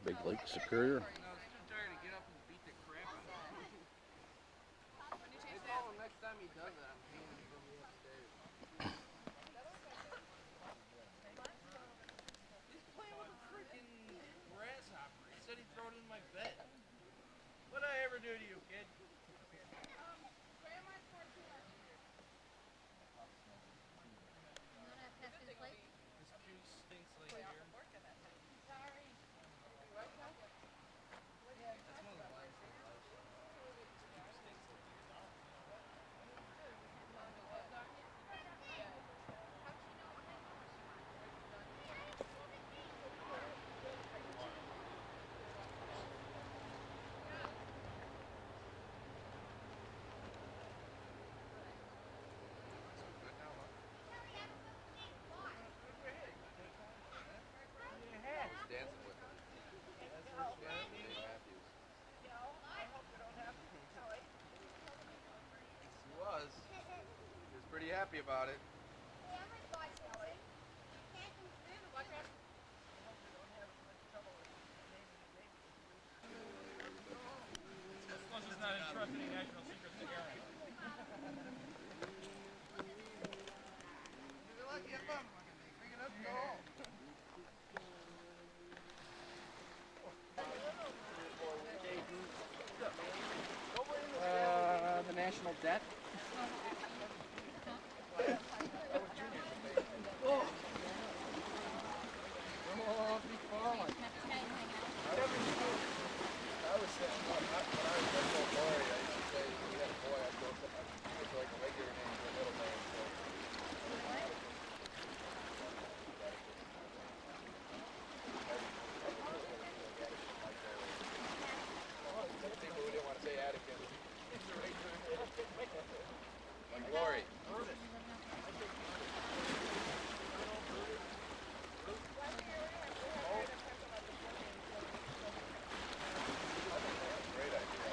Big Lake Superior. No, it's too tired to get up and beat the crap out of him. They told him next time he does that, I'm paying him for me upstairs. He's playing with a freaking grasshopper. He said he'd throw it in my bed. What'd I ever do to you, kid? This juice stinks like beer. That's one of the lines of life. This juice stinks like beer. Dancing with him. That's where she got it from Dave Matthews. He was. He was pretty happy about it. As long as it's not entrusting national secrets to Aaron. You're lucky if I'm fucking big enough to go home. The national debt. Oh, be falling. I was saying, when I told Lori, I used to say, when we had a boy, I'd go to like a regular name to a middle name. So. People who didn't want to say Atticus. Like Lori. Great idea.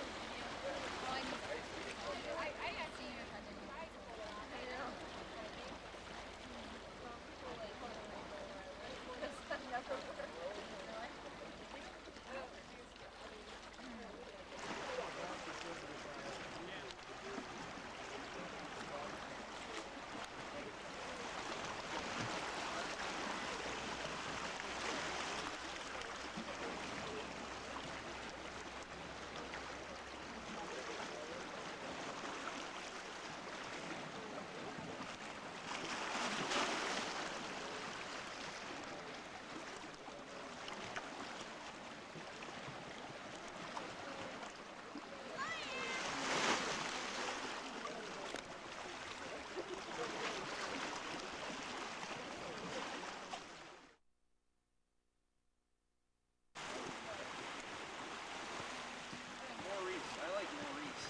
Maurice. I like Maurice.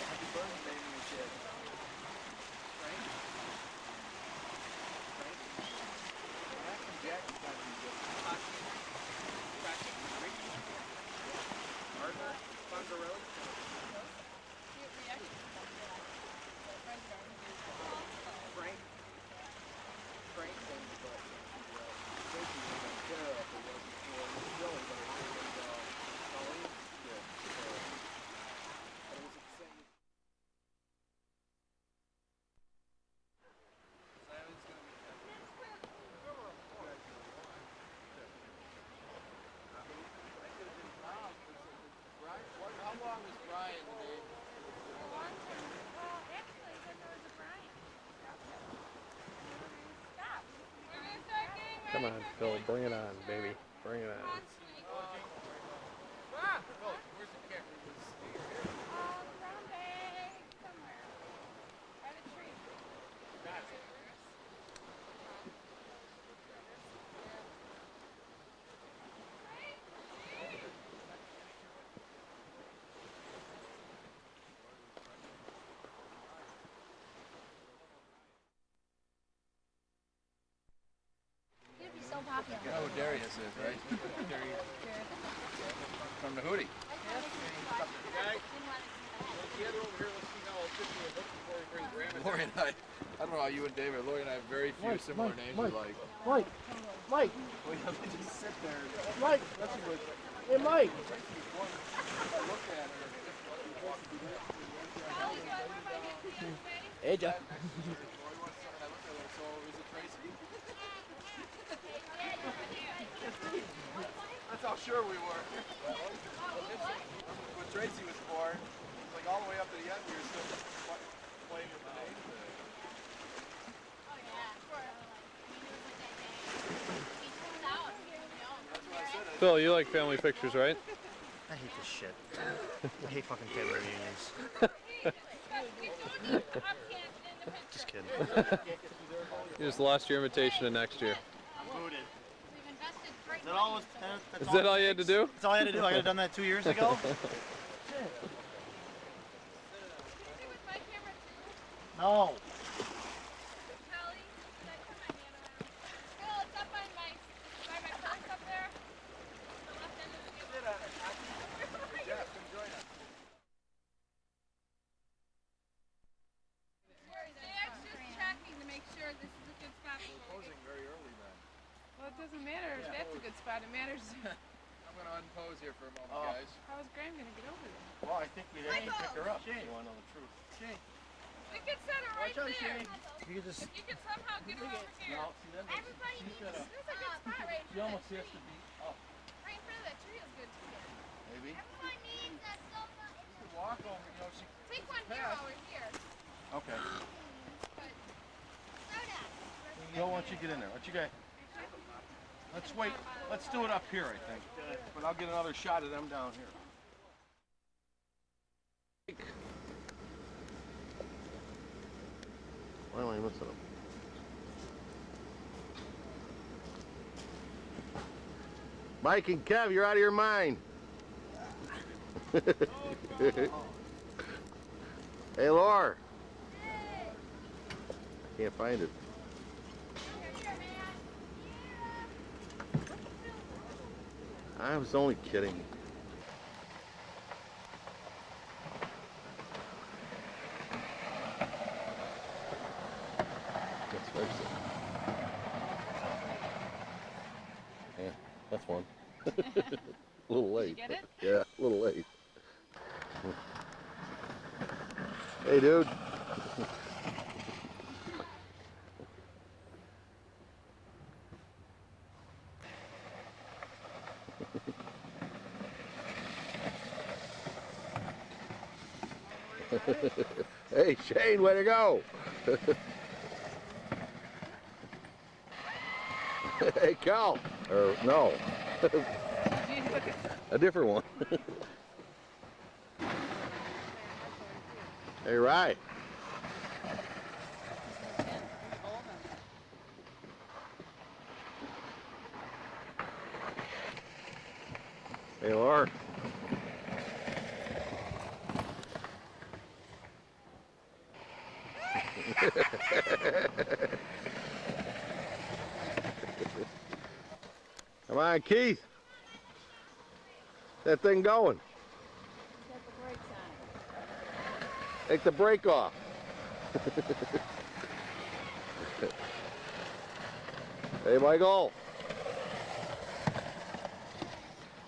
Happy birthday to your kid. Frank? Frank? Jack and Jack is going to be good. Arthur? Fongarelli? Frank? Frank sings the butt. Tracy was on care if it wasn't for Billy, but it was Colleen. Yeah. But it was the same. Simon's gonna be How long was Brian today? Come on, Phil. Bring it on, baby. Bring it on. Oh, where's the camera? You'd be so popular. You know who Darius is, right? From the Hootie. I get her over here. Let's see how official it looks before we bring Grandma. Lori and I don't know how you and David. Lori and I have very few similar names we like. Mike. Mike. We have to just sit there. Mike. Hey, Mike. Hey, Jeff. That's how sure we were. When Tracy was born, like all the way up to the end, we were still playing with the name. Phil, you like family pictures, right? I hate this shit. I hate fucking family reunions. Just kidding. You just lost your invitation to next year. Booted. Is Is that all you had to do? That's all I had to do. I could have done that 2 years ago. No. Well, it doesn't matter if that's a good spot. It matters. I'm going to unpose here for a moment, guys. How is Graham going to get over there? Well, I think we didn't pick her up. You want to know the truth? Shane. We could set her right there. You could just. If you could somehow get her over here. Everybody needs This is a good spot right She almost has to be up. Right in front of that tree is good too. Maybe. Everyone needs that sofa in the Walk over, you know, she Take one here while we're here. Okay. soda. Go, why don't you get in there? What you got? Let's wait. Let's do it up here, I think. But I'll get another shot of them down here. Why am I missing them? Mike and Kev, you're out of your mind. Hey, Laura. Can't find it. I was only kidding. Let's fix it. Yeah, that's one. A little late. Did you get it? Yeah, a little late. Hey, dude. Hey, Shane, way to go. Hey, Cal. Or, no. A different one. Hey, Rye. Hey, Laura. Come on, Keith. That thing going. Set the brakes on. Take the brake off. Hey, Michael.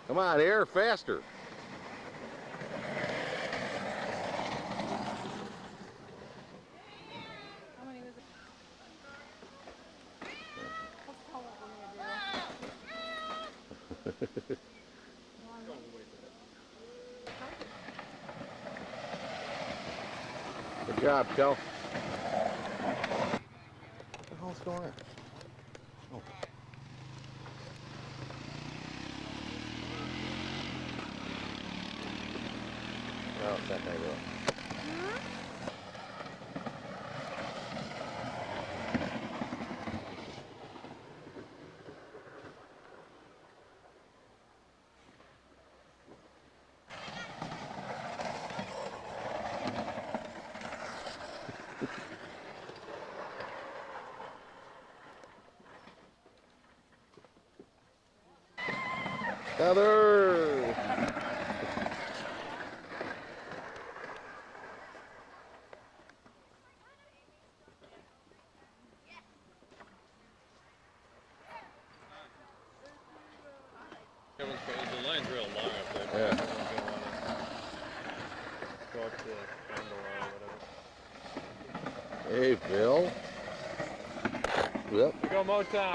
Come on, air faster. How many was it? Let's call it when we're doing. Good job, Kel. What the hell's going on? Oh. No, it's that guy there. Heather! The line's real long up there. Yeah. Someone's gonna wanna go up to the gondola or whatever. Hey, Bill. Yep. We go Motown.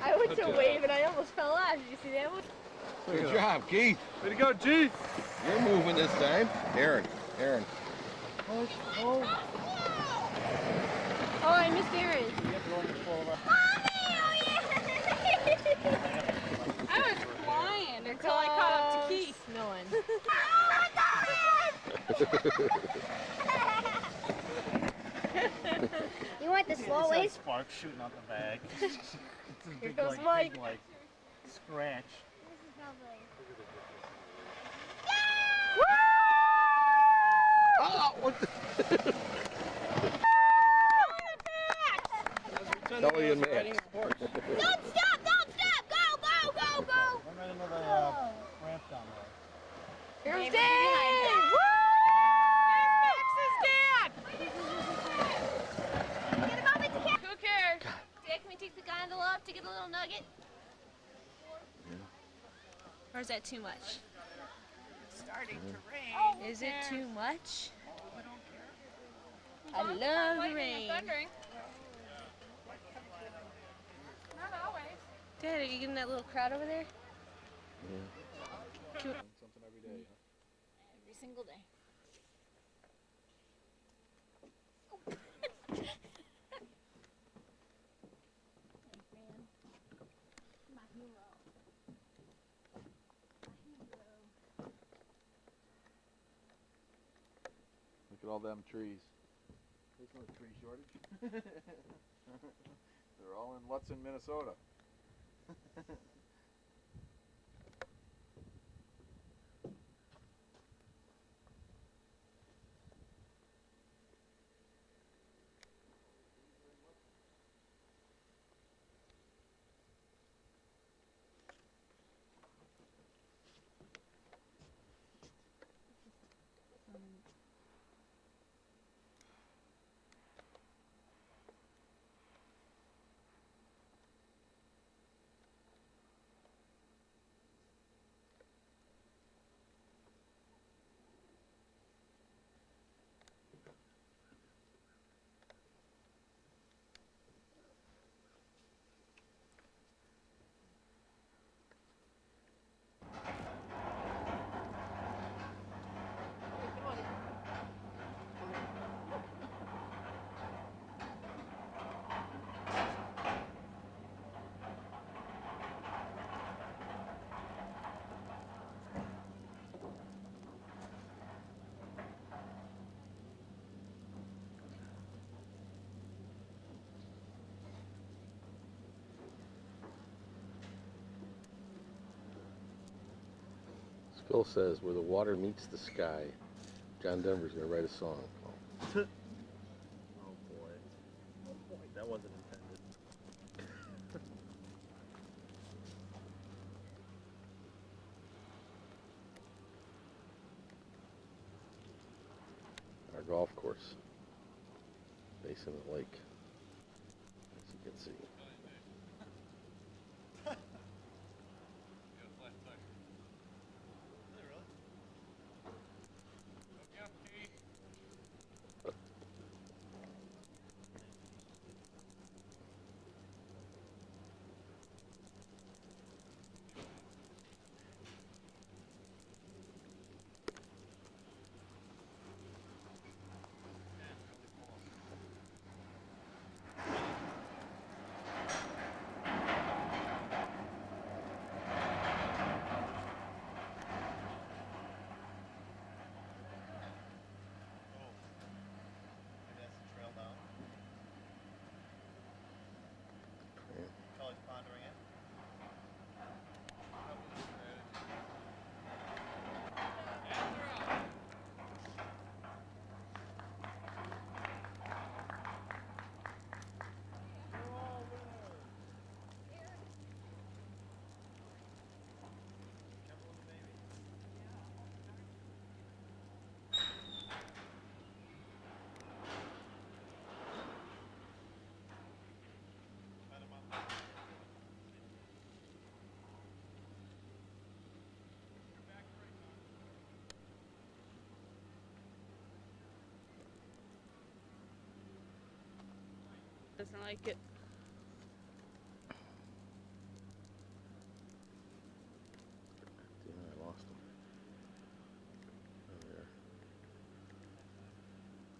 I went to wave and I almost fell off. Did you see that one? Good job, Keith. Way to go, G. You're moving this time. Aaron. Oh, I missed Aaron. I was flying until I caught up to Keith. Snowing. You want the slow wave? Sparks shooting out the bag. It's a Here big, goes like, Mike. big, like, scratch. Oh, what the? Kelly and Matt. Don't stop! Don't stop! Go! Go! Go! Go! Run right into the ramp down there. Here's Maybe Dave! behind Woo! Get him up with the cat! Who cares? Dad, can we take the gondola up to get a little nugget? Or is that too much? Starting to rain. Is it too much? I love the rain. Thundering. Not always. Dad, are you getting that little crowd over there? Something every day, huh? Every single day. My hero. Look at all them trees. There's no tree shortage. They're all in Lutsen, Minnesota. Phil says, where the water meets the sky, John Denver's going to write a song. Oh boy. That wasn't intended. Our golf course, facing the lake, as you can see. doesn't like it. Damn, I lost him.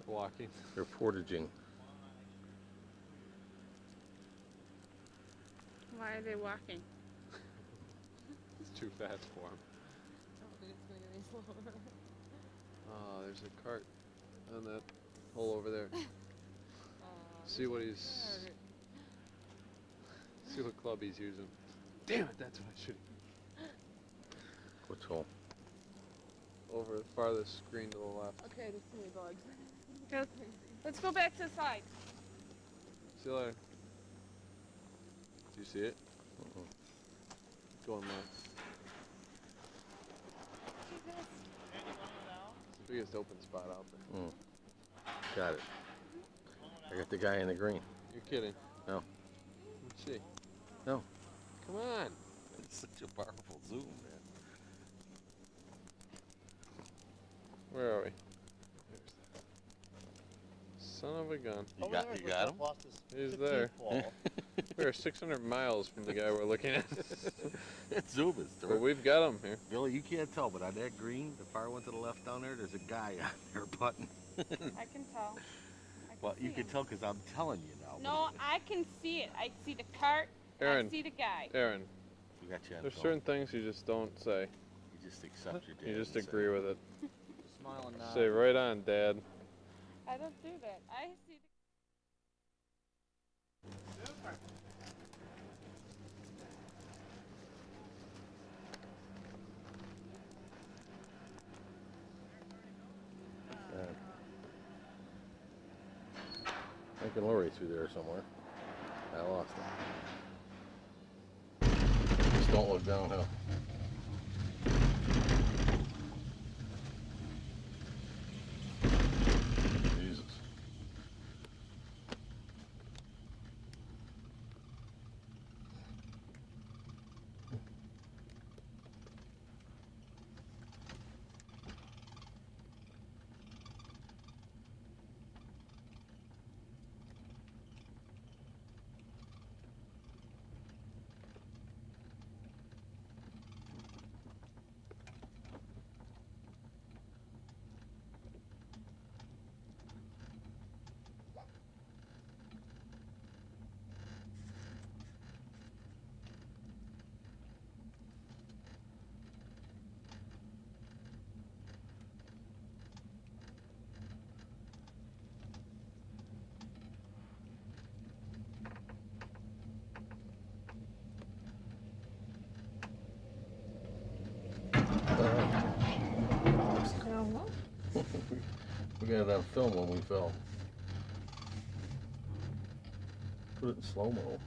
Oh, Walking. they're portaging. Why are they walking? It's too fast for him. I don't think it's gonna get any slower. Oh, there's a cart on that hole over there. See what he's. See what club he's using. Damn it, that's what I should. Which hole? Over the farthest screen to the left. Okay, there's too many bugs. Let's go back to the side. See you later. Do you see it? Going left. It's the biggest open spot out there. Got it. I got the guy in the green. You're kidding. No. Let's see. No. Come on. It's such a powerful zoom, man. Where are we? Son of a gun. You got him? He's there. We are 600 miles from the guy we're looking at. Zoom is But we've got him here. Billy, you can't tell, but on that green, the far one to the left down there, there's a guy on there putting. I can tell. Well, you can tell because I'm telling you now. No, I can see it. I see the cart. Aaron. I see the guy. Aaron, We got you on there's film. certain things you just don't say. You just accept your dad. You just and say, agree with it. Smile and nod. Say right on, Dad. I don't do that. I see Lincoln Lorry through there somewhere. I lost him. Just don't look downhill. Jesus. We got it on film when we film. Put it in slow-mo.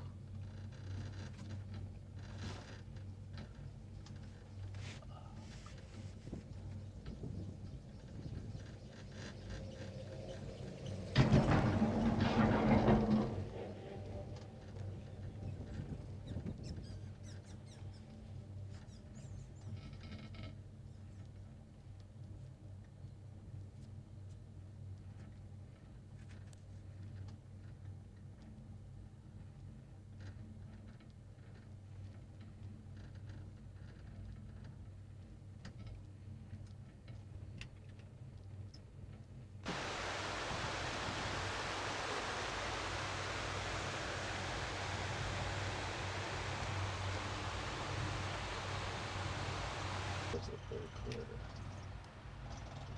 Doesn't look very clear there.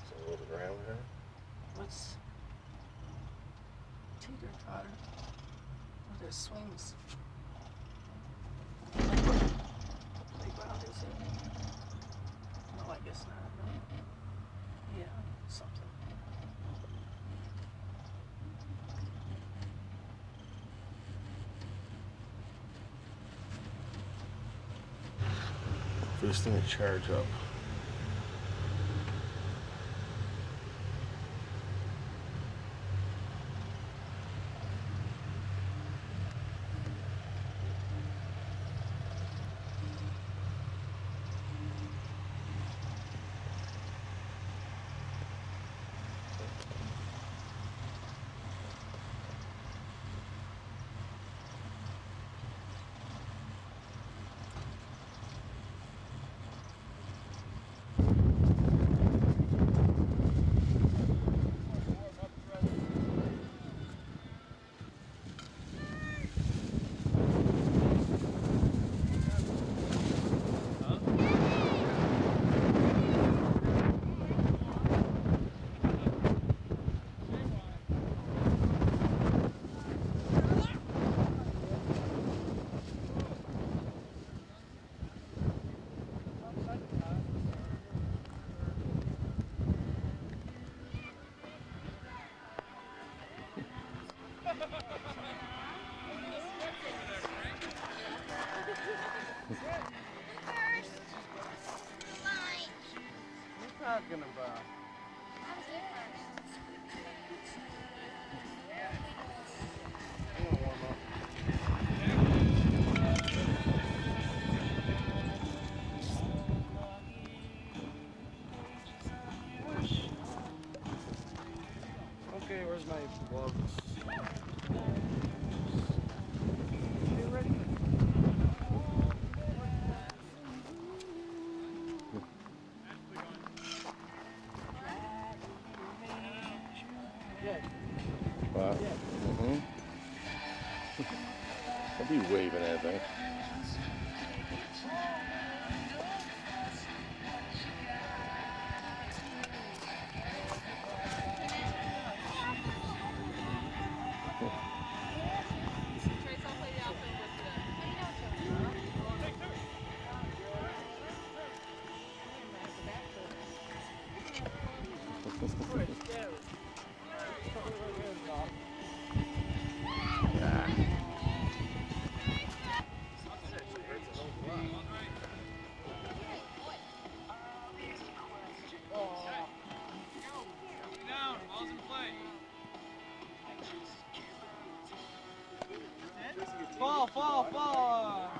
It's a little ground there. What's teeter totter? Oh, there's swings. Playground, is it? No, I guess not. No. Yeah, something. For this thing to charge up. What are you talking about? I'm gonna warm up. Okay, where's my glove? Are you ready? Yeah. Wow. Mm-hmm. I'll be waving at that. Down, ball's in play. Fall, fall, fall!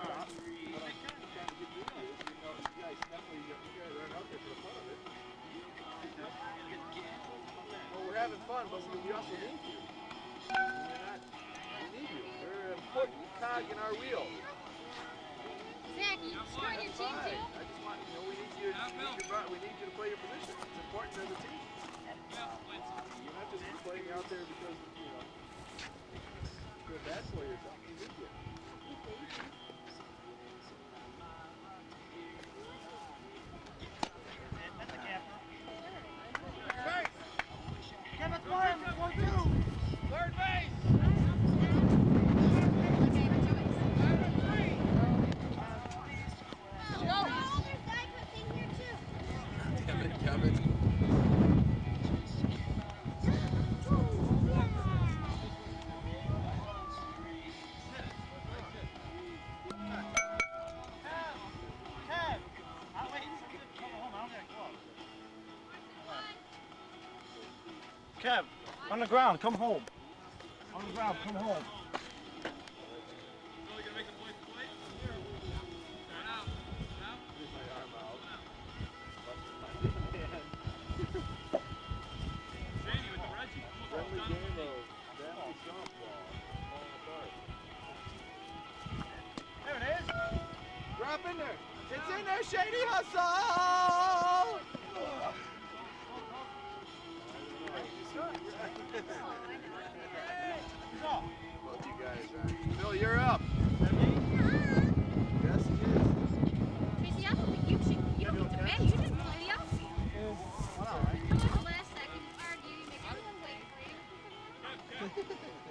Well, we're having fun, but we also need you. We need you. You're an important cog in our wheel. Zach, you screwing your team Fine. too? I just want, we need you. We need you to play your position. It's important as a team. You're not just playing out there because you're a bad player or something. We need you. Third base. Oh, there's Diet Coke in here too. Damn it, Kevin. Kev, on the ground, come home. On the ground, come home. Really gonna make the boys play? Start out. Shady with the Reggie. Friendly game of family softball. Falling apart. There it is. Drop in there. It's in there, Shady Hustle! Both you guys are. Phil, you're up. Yes, he is. Tracy, I don't think you don't get to bat. You didn't play the outfield. Come on, the last second, you argue, you make everyone wait for you.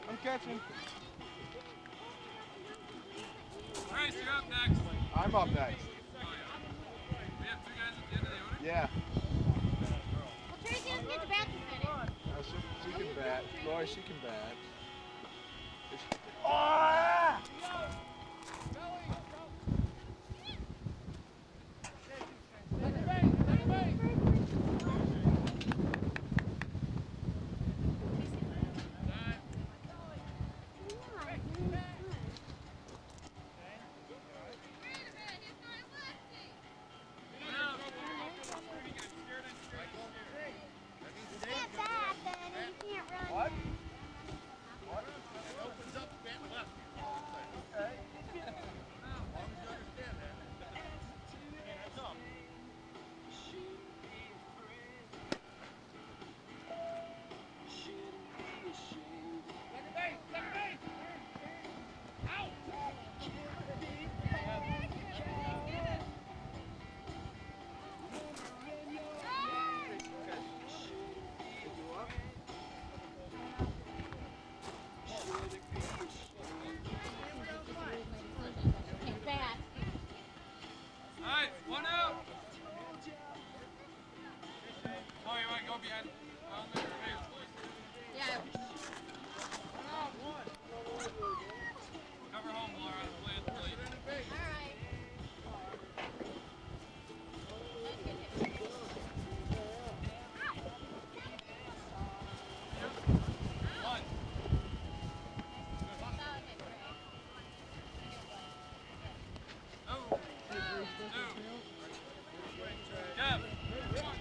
I'm catching. Bryce, you're up next. I'm up next. We have two guys at the end of the order. Yeah. Well, Tracy doesn't get to bat this minute. She can bat. Roy, she can bat. Get back, Benny. You can't run. What? Opens up, bat left. Okay.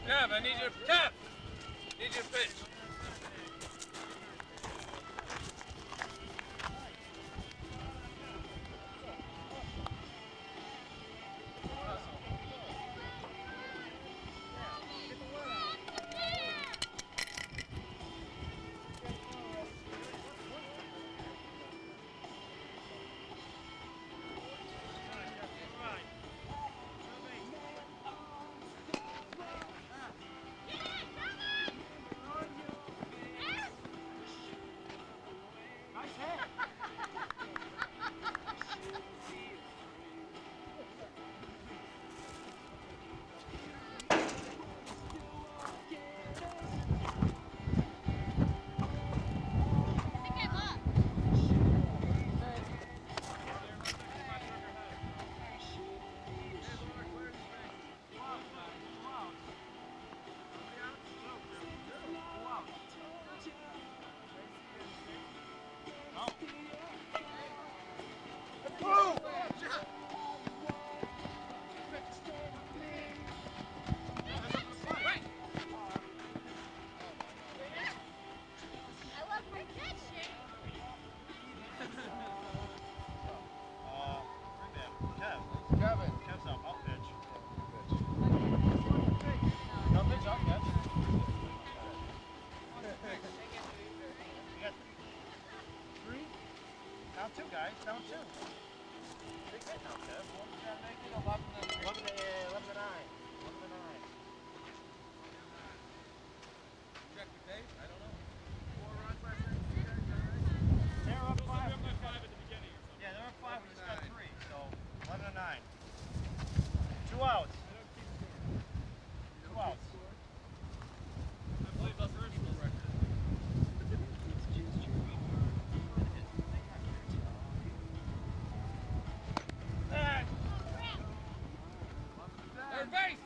Kev, I need you. Kev, need you to pitch. Down two. Big hit now, Kev. What was that making? 11 to 9. 11 to 9. Check the tape? I don't know. 4 runs last night. They're up 5. Up by 5 at the beginning or something. Yeah, they're up 5. We just got 3. So 11 to 9. 2 outs. 2 outs. I believe that's the original record.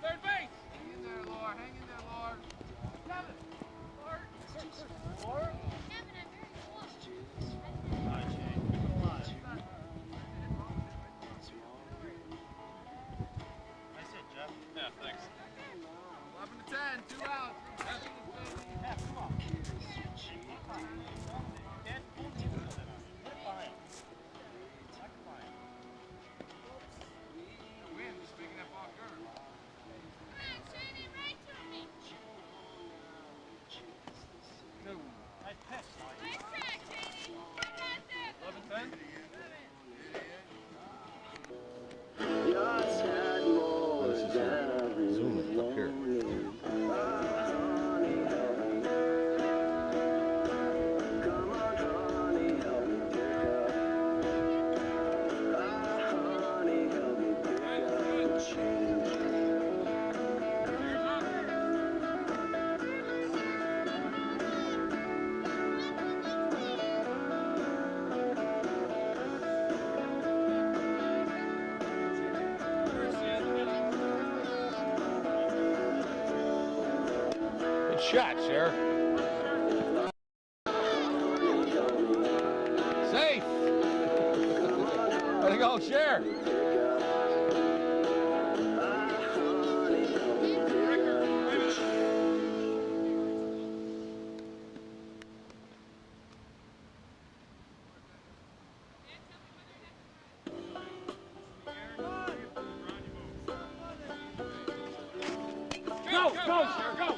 Third base! Hang in there, Lord. Hang in there, Lord. Kevin. Lord. Lord? Kevin, I'm very close. All right, Shane. Keep it alive. That's it, Jeff. Yeah, thanks. 11 to 10. 2 outs. Yeah, come on. Dad, pull the field in on it. Put it by him. I can buy him. Wind is picking up off guard. Come on, Shady, right to me. Nice pitch. Nice track, Shady. Right out there. 11-10? Oh, this is zooming up here. Good shot, Cher. Safe. Way to go, Cher. Go, Cher, go!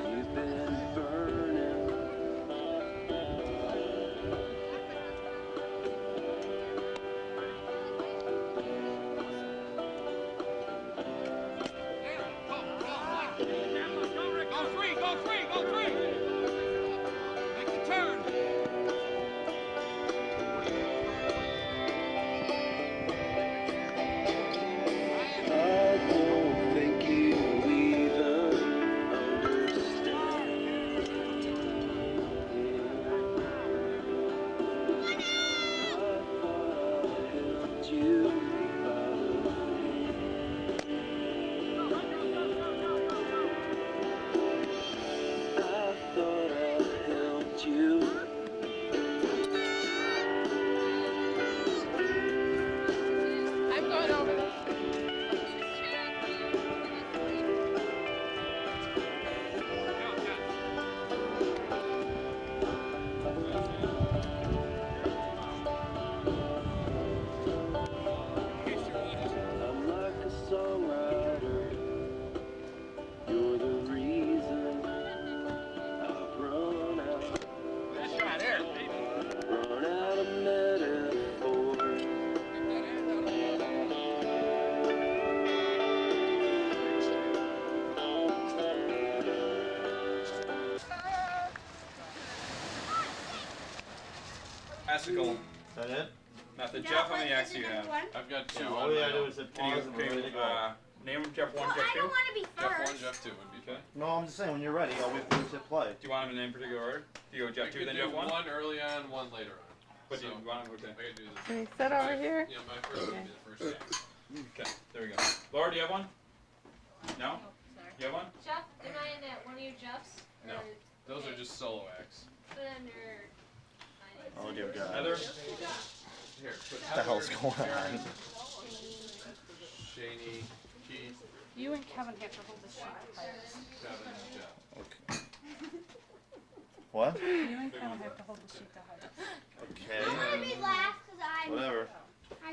You've been burning classical Is that it? method. Jeff, how many acts do you have? I've got 2. All we gotta do is hit pause and we're ready to go. Name them Jeff 1, Well, Jeff I 2? don't want to be Jeff 1, first. Jeff 2 would be Okay. No, I'm just saying, when you're ready, all we have to do is hit play. Do you want them in any particular order? Do you go I Jeff 2, could then do Jeff 1? 1 early on, 1 later on. But So, do you want them, okay. I could do this. Can we sit over here? Yeah, my first would be the first act. Okay, there we go. Laura, do you have one? No? Sorry. You have one? Jeff, am I in that one of your Jeffs? No. Those are just solo acts. Put under. Oh dear God. Heather? Here, put What the hell's Heather, going on? Karen, Shaney, Keith, You and Kevin have to hold the sheet. Kevin, and Jeff. Okay. What? You and Kevin have to hold the sheet to hide. Okay. I'm gonna be last because I'm. Whatever.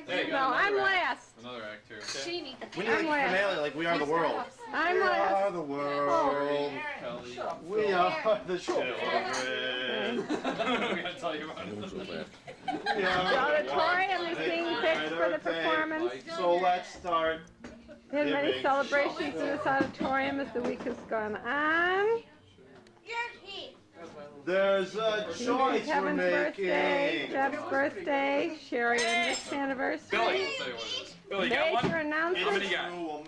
There you No, go. I'm last. Another act here. Sheeny. We need like a finale, like We Are the World. I'm We last. are the world. Kelly. We are the children. We gotta tell you about it. We'll go back. We The are auditorium is being fixed for the performance. So let's start. There's many Giving. celebrations in this auditorium as the week has gone on. There's a choice we're Kevin's birthday, making. Jeff's birthday, Sherry and Nick's anniversary. Billy. I'll tell you what it is. Billy, you got Major one? announcements. How many you got?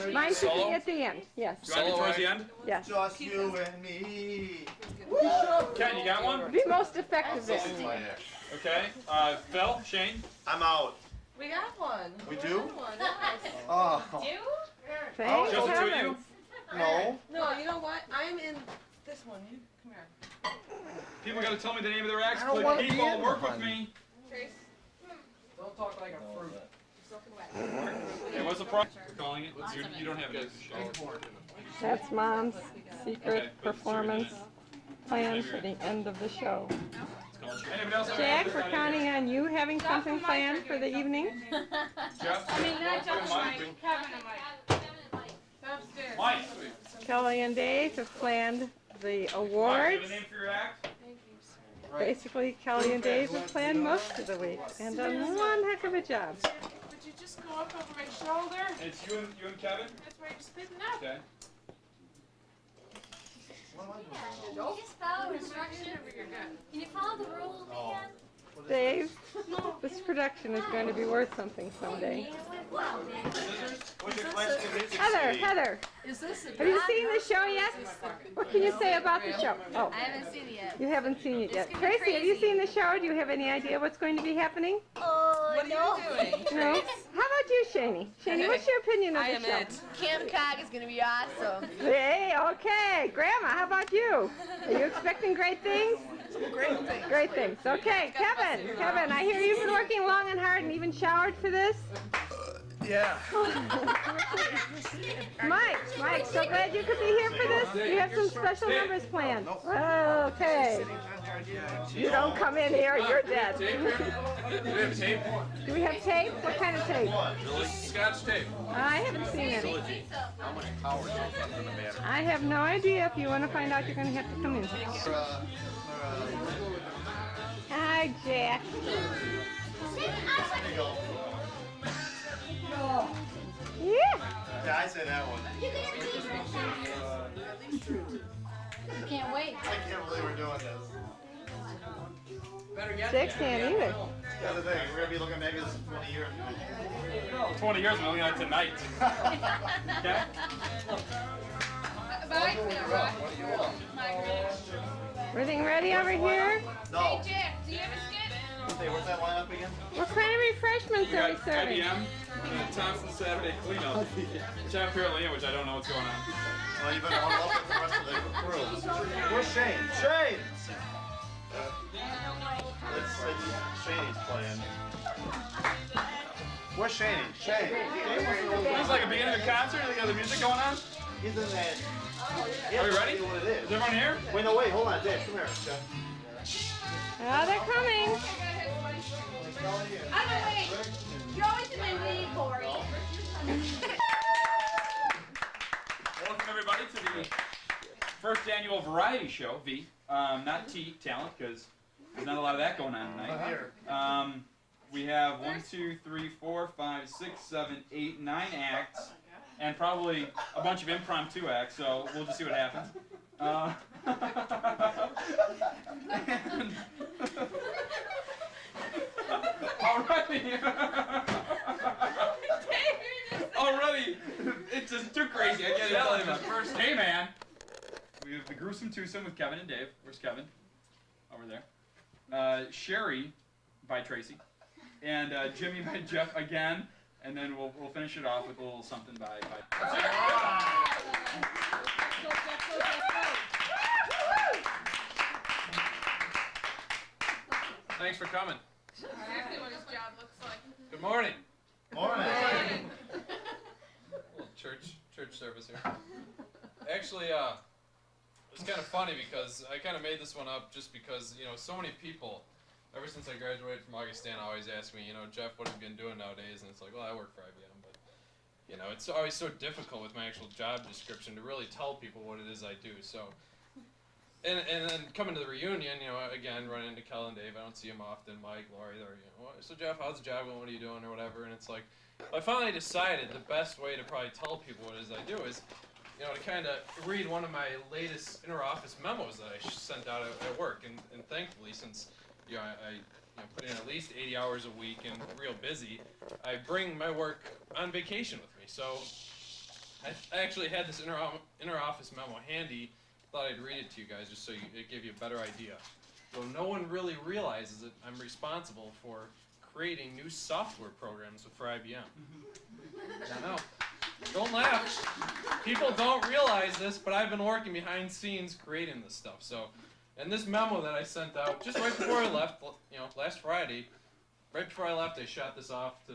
One. Mine should Solo? be at the end. Yes. You want to do towards the end? Yes. Just you and me. Ken, you got one? Be most effective This then. is my act. Okay. Phil, Shane? I'm out. We got one. We do? One. Oh. Thank Just the two of you? heavens. No. No, you know what? I'm in this one. You come here. People gotta tell me the name of their acts. I don't wanna be People, in work one. with me. Don't talk like a fruit. Hey, what's the problem? Calling it? You don't have it. That's Mom's Okay, secret but performance plan for the end of the show. Anybody else? Jack, we're counting on you having something planned for the evening. Jeff? I mean, not just Mike. Mike. Kevin and Mike. Upstairs. Mike. Kelly and Dave have planned the Mike, you have awards. a name for your act? Basically, Kelly and Dave have planned most of the week and done one heck of a job. Would you just go up over my shoulder? It's you and Kevin? That's where you're spitting up. Okay. You just follow instructions. Can you follow the rules, man? Dave, this production is going to be worth something someday. What's your plans for music? Heather, CD? Heather, Is this a have you seen the show yet? What can you say about the show? Oh, I haven't seen it yet. you haven't seen it yet. It's gonna be Tracy, have you crazy. seen the show? Do you have any idea what's going to be happening? Oh, no. No? How about you, Shani? Shani, what's your opinion of the show? Camp Cog is gonna be awesome. Hey, okay. Grandma, how about you? Are you expecting great things? great thing? Great things. Okay, Kevin, I hear you've been working long and hard and even showered for this. Yeah. Mike, so glad you could be here for this. You have some special numbers planned. Okay. You don't come in here, you're dead. Tape here? Do we have tape? Do we have tape? What kind of tape? Scotch tape. I haven't seen any. How much power is left in the matter? I have no idea. If you want to find out, you're going to have to come in. Hi, Jack. Yeah. Yeah, I say that one. Can't wait. I can't believe we're doing this. Better get Six can't either. That's the thing. We're gonna be looking maybe this is 20 years. 20 years, we're looking at it tonight. Okay? Everything ready over here? No. Jack, do you have a skit? Hey, what's that lineup again? What kind of refreshments We are we got serving? IBM, Thompson Saturday cleanup, which I'm apparently in, which I don't know what's going on. Well, you better huddle up with the rest of the crew. Where's Shane? Shane! It's Shane's plan. Where's Shane? Shane. This is like a beginning of a concert, you got the music going on? He's in that. Are we ready? See what it Is is. everyone here? Wait, no, wait, hold on, Dave, come here. Jeff. Oh, they're coming. I'm away. You're always in my lead, Corey. Welcome everybody to the first annual variety show, V. Not T, talent, because there's not a lot of that going on tonight. We have 1, 2, 3, 4, 5, 6, 7, 8, 9 acts, and probably a bunch of impromptu acts, so we'll just see what happens. Already, it's just too crazy. I can't even tell you about it. Hey, man. We have the gruesome twosome with Kevin and Dave. Where's Kevin? Over there. Sherry by Tracy. And Jimmy by Jeff again. And then we'll finish it off with a little something by Thanks for coming. Exactly what his job looks like. Good morning. Morning. Little church service here. Actually, it's kind of funny because I kind of made this one up just because, you know, so many people, ever since I graduated from Augustana, always ask me, you know, Jeff, what have you been doing nowadays? And it's like, well, I work for IBM, but, you know, it's always so difficult with my actual job description to really tell people what it is I do. So, and then coming to the reunion, you know, again, running into Kel and Dave, I don't see them often, Mike, Lori, they're, you know, so Jeff, how's the job going? What are you doing or whatever? And it's like, I finally decided the best way to probably tell people what it is I do is, you know, to kind of read one of my latest inter-office memos that I sent out at work. And thankfully, since, you know, I put in at least 80 hours a week and real busy, I bring my work on vacation with me. So I actually had this inter-office memo handy. Thought I'd read it to you guys just so it gave you a better idea. Though no one really realizes it, I'm responsible for creating new software programs for IBM. I know. Don't laugh. People don't realize this, but I've been working behind scenes creating this stuff. So, and this memo that I sent out just right before I left, you know, last Friday, right before I left, I shot this off to,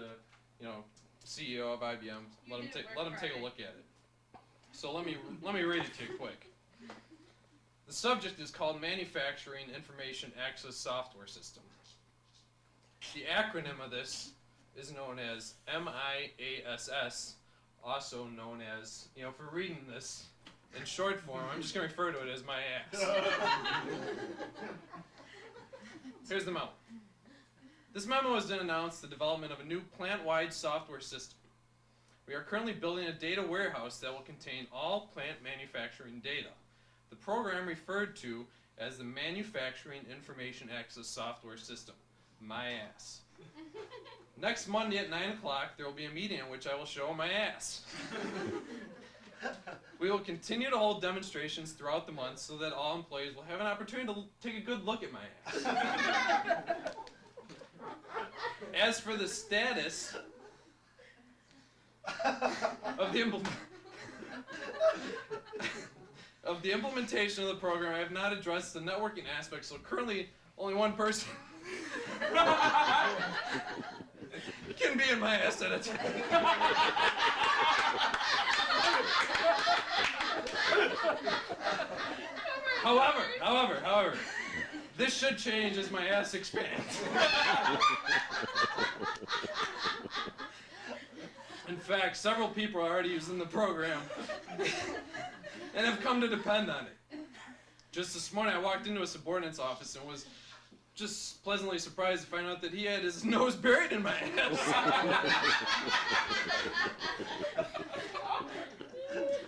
you know, CEO of IBM. Let him take a look at it. So let me read it to you quick. The subject is called Manufacturing Information Access Software System. The acronym of this is known as MIASS, also known as, you know, for reading this in short form, I'm just going to refer to it as my ass. Here's the memo. This memo is to announce the development of a new plant-wide software system. We are currently building a data warehouse that will contain all plant manufacturing data. The program referred to as the Manufacturing Information Access Software System. My ass. Next Monday at 9 o'clock, there will be a meeting in which I will show my ass. We will continue to hold demonstrations throughout the month so that all employees will have an opportunity to take a good look at my ass. As for the status of the implementation of the program, I have not addressed the networking aspect, so currently only one person can be in my ass at a time. However, this should change as my ass expands. In fact, several people are already using the program and have come to depend on it. Just this morning, I walked into a subordinate's office and was just pleasantly surprised to find out that he had his nose buried in my ass.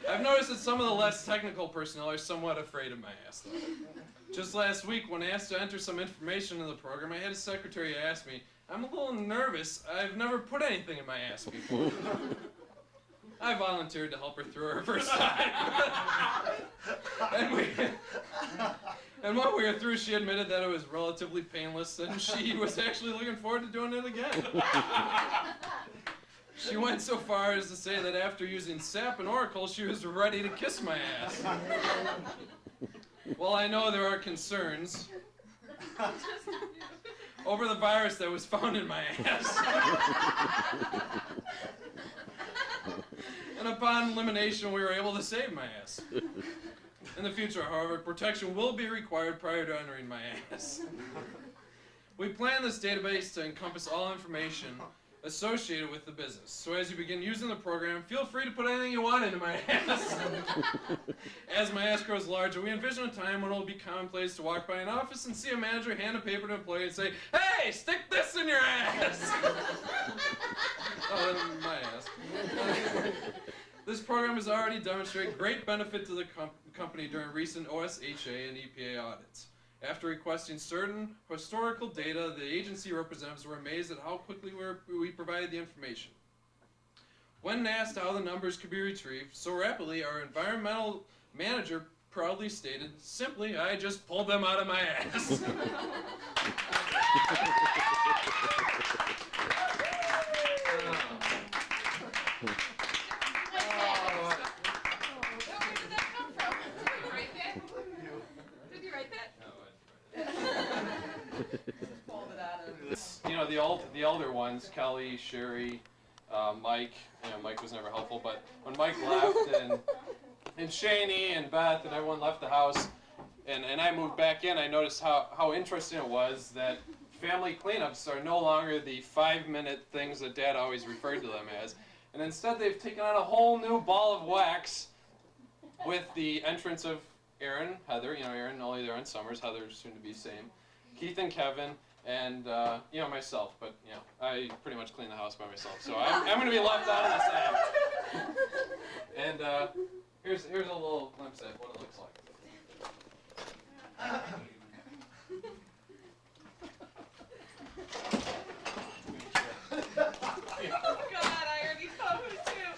I've noticed that some of the less technical personnel are somewhat afraid of my ass, though. Just last week, when asked to enter some information in the program, I had a secretary ask me, I'm a little nervous. I've never put anything in my ass before. I volunteered to help her through her first time. And when we were through, she admitted that it was relatively painless, and she was actually looking forward to doing it again. She went so far as to say that after using SAP and Oracle, she was ready to kiss my ass. Well, I know there are concerns over the virus that was found in my ass. And upon elimination, we were able to save my ass. In the future, however, protection will be required prior to entering my ass. We plan this database to encompass all information associated with the business. So as you begin using the program, feel free to put anything you want into my ass. As my ass grows larger, we envision a time when it will be commonplace to walk by an office and see a manager hand a paper to an employee and say, "Hey, stick this in your ass!" Oh, my ass. This program has already demonstrated great benefit to the company during recent OSHA and EPA audits. After requesting certain historical data, the agency representatives were amazed at how quickly we provided the information. When asked how the numbers could be retrieved so rapidly, our environmental manager proudly stated, simply, I just pulled them out of my ass. You know, the older ones, Kelly, Sherry, Mike. You know, Mike was never helpful, but when Mike left and Shaney and Beth and everyone left the house, and I moved back in, I noticed how interesting it was that family cleanups are no longer the 5-minute things that Dad always referred to them as, and instead they've taken on a whole new ball of wax with the entrance of Aaron, Heather. You know, Aaron only there on summers, Heather soon to be same, Keith and Kevin. And, you know, myself, but, you know, I pretty much clean the house by myself, so I'm going to be left out of this act. And here's a little glimpse at what it looks like. Oh God, I already told him too.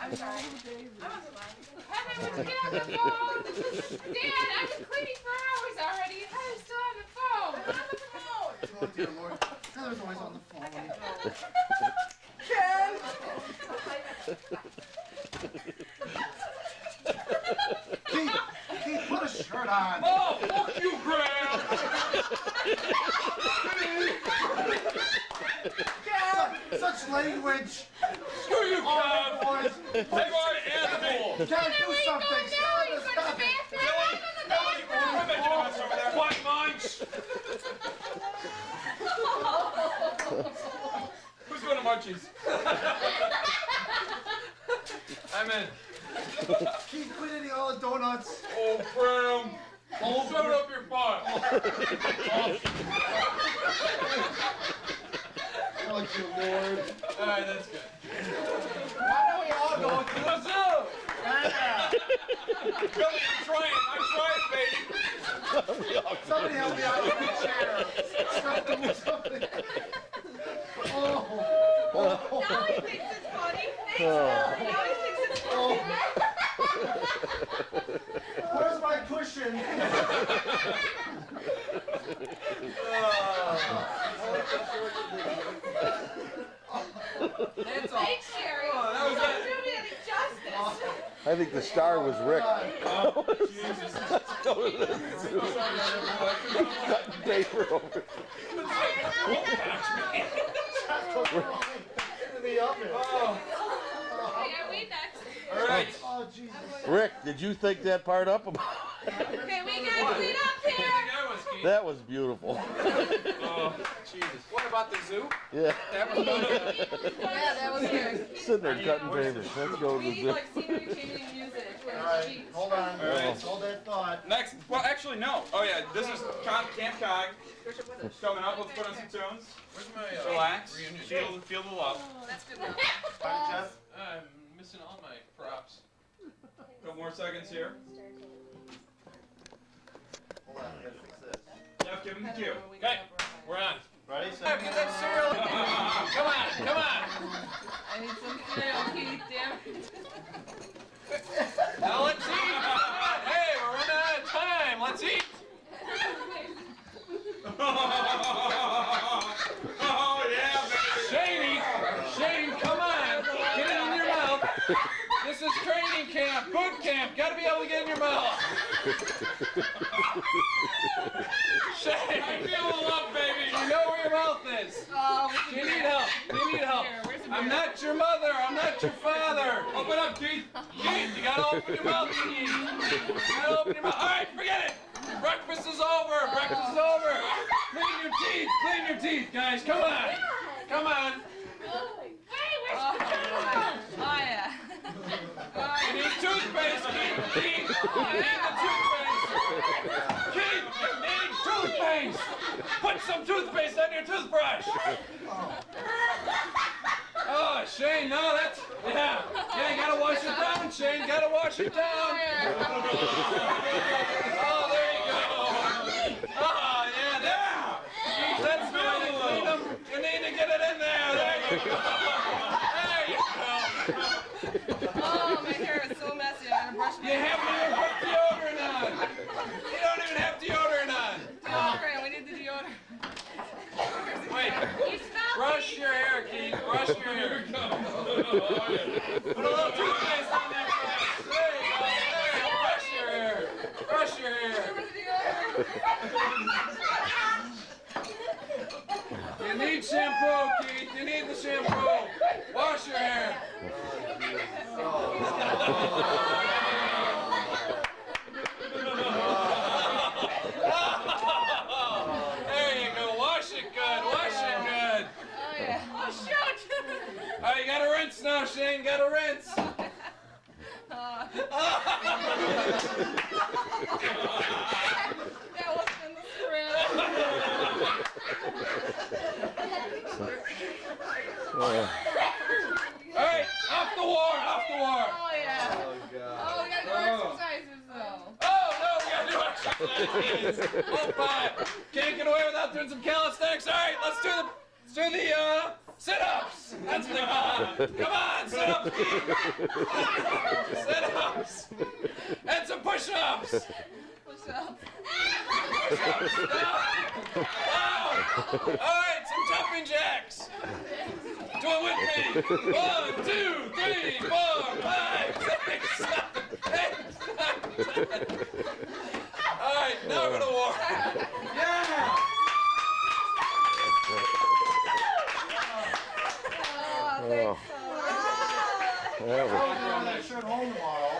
I'm sorry. Heather, would you get on the phone? Dad, I've been cleaning for hours already. Heather's still on the phone. I'm on the phone. Oh dear Lord. Heather's always on the phone. Keith, put a shirt on. Oh, fuck you, Graham! Such language. Screw you, Oh, Kev! boys. Take our animal! Can't do something. Stop it. White munch! Who's going to Munchies? I'm in. Keith, quit eating all the donuts. Oh, Graham! Oh, shut up your butt! Oh, dear Lord. Alright, that's good. Why don't we all go to the zoo? Billy, I'm trying, baby! Somebody help me out with the chair. Something. Oh. Now he thinks it's funny. Thanks, Billy. Now he thinks it's funny. Where's my cushion? Thanks, Sherry. that was Don't do me any justice. I think the star was Rick. Oh, Jesus. Cutting paper over. Oh. Okay, are we next? All right. Oh, Jesus. Rick, did you think that part up? Okay, we gotta clean up here. That was beautiful. Oh, Jesus. What about the zoo? Yeah. That was good. Yeah, that was good. Sitting there cutting paper. Let's go to We the need zoo. like scenery changing music. All right, hold on. All right. Hold that thought. Next, well, actually, no. Oh, yeah, this is Camp Cog. Coming up, let's put on some tunes. Where's my Relax. reunion? Feel the love. Oh, that's good. Bye, Jeff. I'm missing all my props. Couple more seconds here. Hold on, I gotta fix this. Jeff, give him the cue. Okay, we're on. Ready? Get that cereal. Come on, come on. I need some cereal, Keith. Damn it. Now let's eat. Come on. Hey, we're running out of time. Let's eat. Oh, yeah, baby. Shane, come on. Get it in your mouth. This is training camp, boot camp. Gotta be able to get in your mouth. Shane, I feel the love, baby. you know where your mouth is. Oh, Do you need help? Do you need help? I'm not your mother. I'm not your father. Open up, Keith. Keith, you gotta open your mouth, Keith. You gotta open your mouth. All right, forget it. Breakfast is over. Breakfast is over. Clean your teeth. Clean your teeth, guys. Come on. Come on. Hey, where's Oh, yeah. You need toothpaste, Keith. Keith, you need the toothpaste. Keith, you need toothpaste. Put some toothpaste on your toothbrush. Oh, Shane, no, that's, yeah, you gotta wash it down, Shane, gotta wash it down. Oh, there you go. Oh, yeah, that's good. You need to get it in there. There you go. There you go. Oh, my hair is so messy. I gotta brush my You hair. haven't even put deodorant on. You don't even have deodorant on. Deodorant. We need the deodorant. Wait, You smell brush your hair, Keith. Brush your hair. Put a little toothpaste on there first. There you go. There you go. Brush your hair. Brush your hair. You need shampoo, Keith. You need the shampoo. Wash your hair. There you go. Wash it good. Wash it good. Oh, yeah. Oh, shoot. All right, you gotta rinse now, Shane. Gotta rinse. That wasn't in the script. All right, off the war. Off the war. Oh, yeah. Oh, God. Oh, we gotta do exercises, though. Oh, no, we gotta do exercises. Oh, fine. Can't get away without doing some calisthenics. All right, let's do the sit-ups. That's what they call it. Come on, sit-ups. Sit-ups. And some push-ups. What's up? Ow. All right, some jumping jacks. Do it with me. 1, 2, 3, 4, 5, 6, 7, 8, 9, 10. All right, now we're gonna walk. Yeah. Oh, thanks. That was, On that shirt home tomorrow.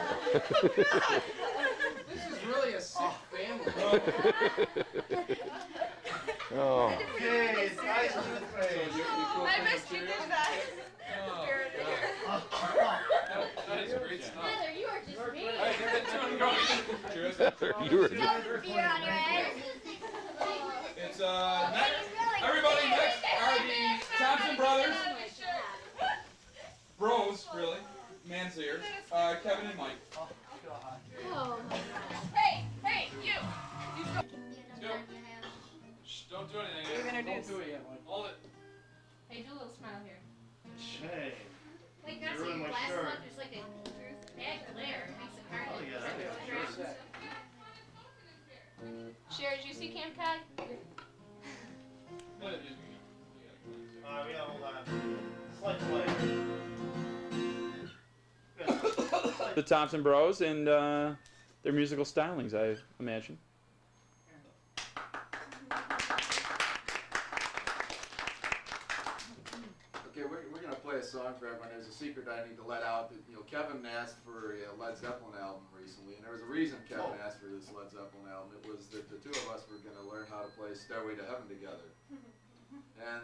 This is really a sick family. oh, Okay, it's nice toothpaste. I missed you, didn't I? That is great stuff. Heather, you are just mean. All right, get that tune going. Cheers. you were. No beer on your head. It's everybody next are the Thompson brothers, bros really, Manzier, Kevin and Mike. Oh my god. Hey, you. Go. Shh, don't do anything yet. You're introduced. Hold it. Hey, do a little smile here. Hey. Like, that's You're in your my glasses shirt. on. There's like a bad glare. It makes it hard Oh, to yeah, that is sure. Sherry, did you see Cam Cog? Play the music again. We gotta hold on. Slight delay. The Thompson Bros and their musical stylings, I imagine. Okay, we're gonna play a song for everyone. There's a secret I need to let out. That, Kevin asked for a Led Zeppelin album recently, and there was a reason Kevin asked for this Led Zeppelin album. It was that the two of us were gonna learn how to play Stairway to Heaven together. And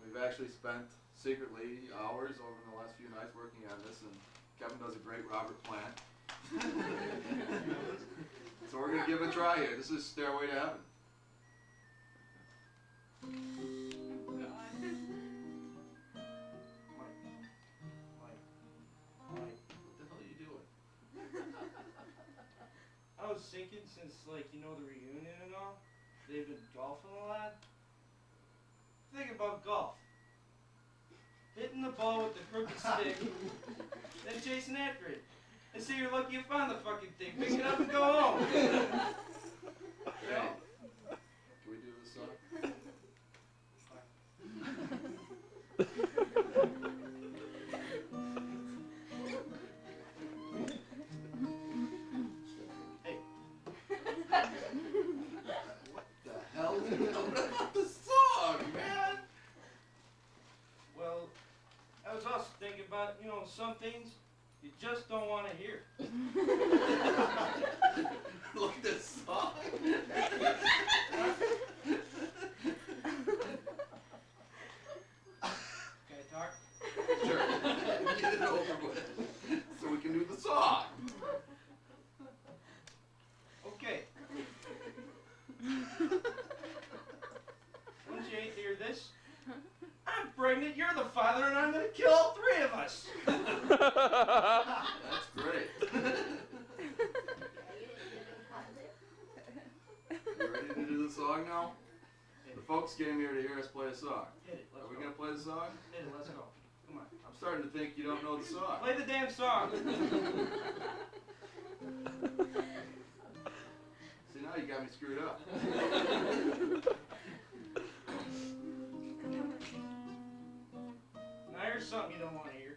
we've actually spent secretly hours over the last few nights working on this, and Kevin does a great Robert Plant. So we're gonna give it a try here. This is Stairway to Heaven. I was thinking, since the reunion and all, they've been golfing a lot. Think about golf. Hitting the ball with the crooked stick, then chasing after it. And say you're lucky you found the fucking thing. Pick it up and go home. Hey, can we do this song? Hey. What the hell is it about the song, man? Well, I was also thinking about, some things you just don't want to hear. Look at this song. Can I talk? Sure. Get it over with so we can do the song. Okay. Don't you hear this? I'm Godfather, and I'm gonna kill all three of us. That's great. You ready to do the song now? The folks came here to hear us play a song. Hit it, let's Are we go. gonna play the song? Hit it, let's go. Come on. I'm starting to think you don't know the song. Play the damn song. See, now you got me screwed up. Now here's something you don't want to hear.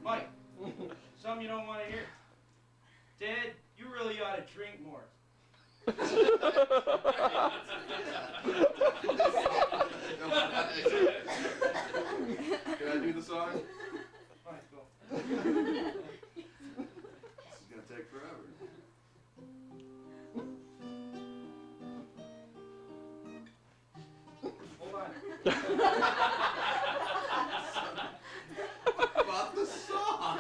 Mike, something you don't want to hear. Dad, you really ought to drink more. Can I do the song? Fine, go. This is gonna take forever. Hold on. About the song.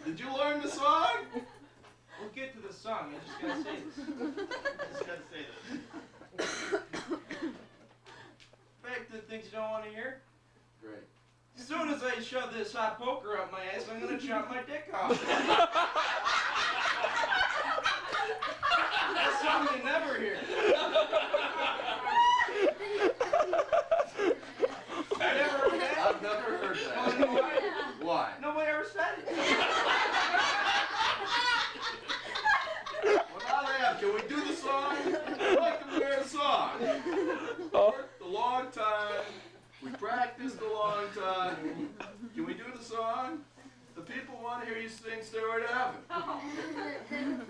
Did you learn the song? We'll get to the song. I just gotta say this. Just gotta say this. Back to the things you don't want to hear. Great. As soon as I shove this hot poker up my ass, I'm gonna chop my dick off. That's something you never hear. You never heard that? I've never heard that. Oh, no, why? Why? Nobody ever said it. Well, now they have. Can we do the song? I'd like to hear the song. We worked a long time. We practiced a long time. Can we do the song? The people want to hear you sing Stairway to Heaven. Can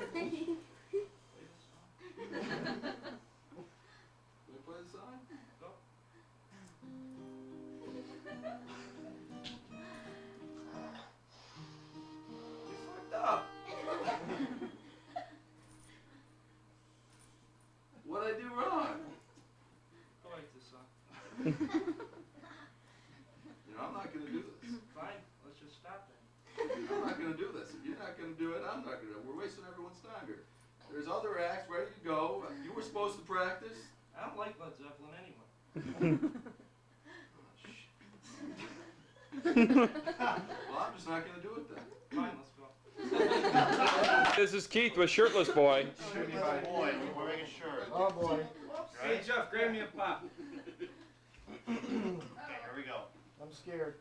we play the song? Go. You fucked up. What'd I do wrong? I like this song. You know, I'm not going to do this. Fine, let's just stop then. I'm not going to do this. If you're not going to do it, I'm not going to do it. We're wasting everyone's time here. There's other acts ready to go. You were supposed to practice. I don't like Led Zeppelin anyway. Well, I'm just not going to do it then. Fine, let's go. This is Keith with Shirtless Boy. Shooting my boy, we're making sure. Oh boy. Hey Jeff, grab me a pop. Okay, here we go. I'm scared.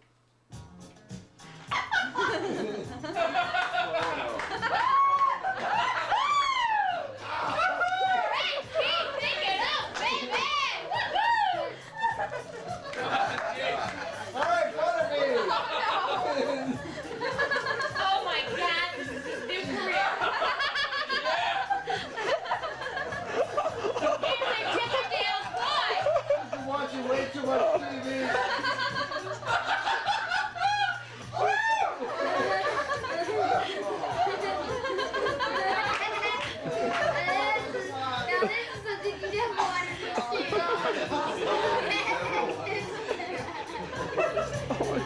Alright, follow me! Oh my God, this is his new career. He's like Chippendale's boy. You're watching way too much TV. Now this is something you didn't want to see. Alright,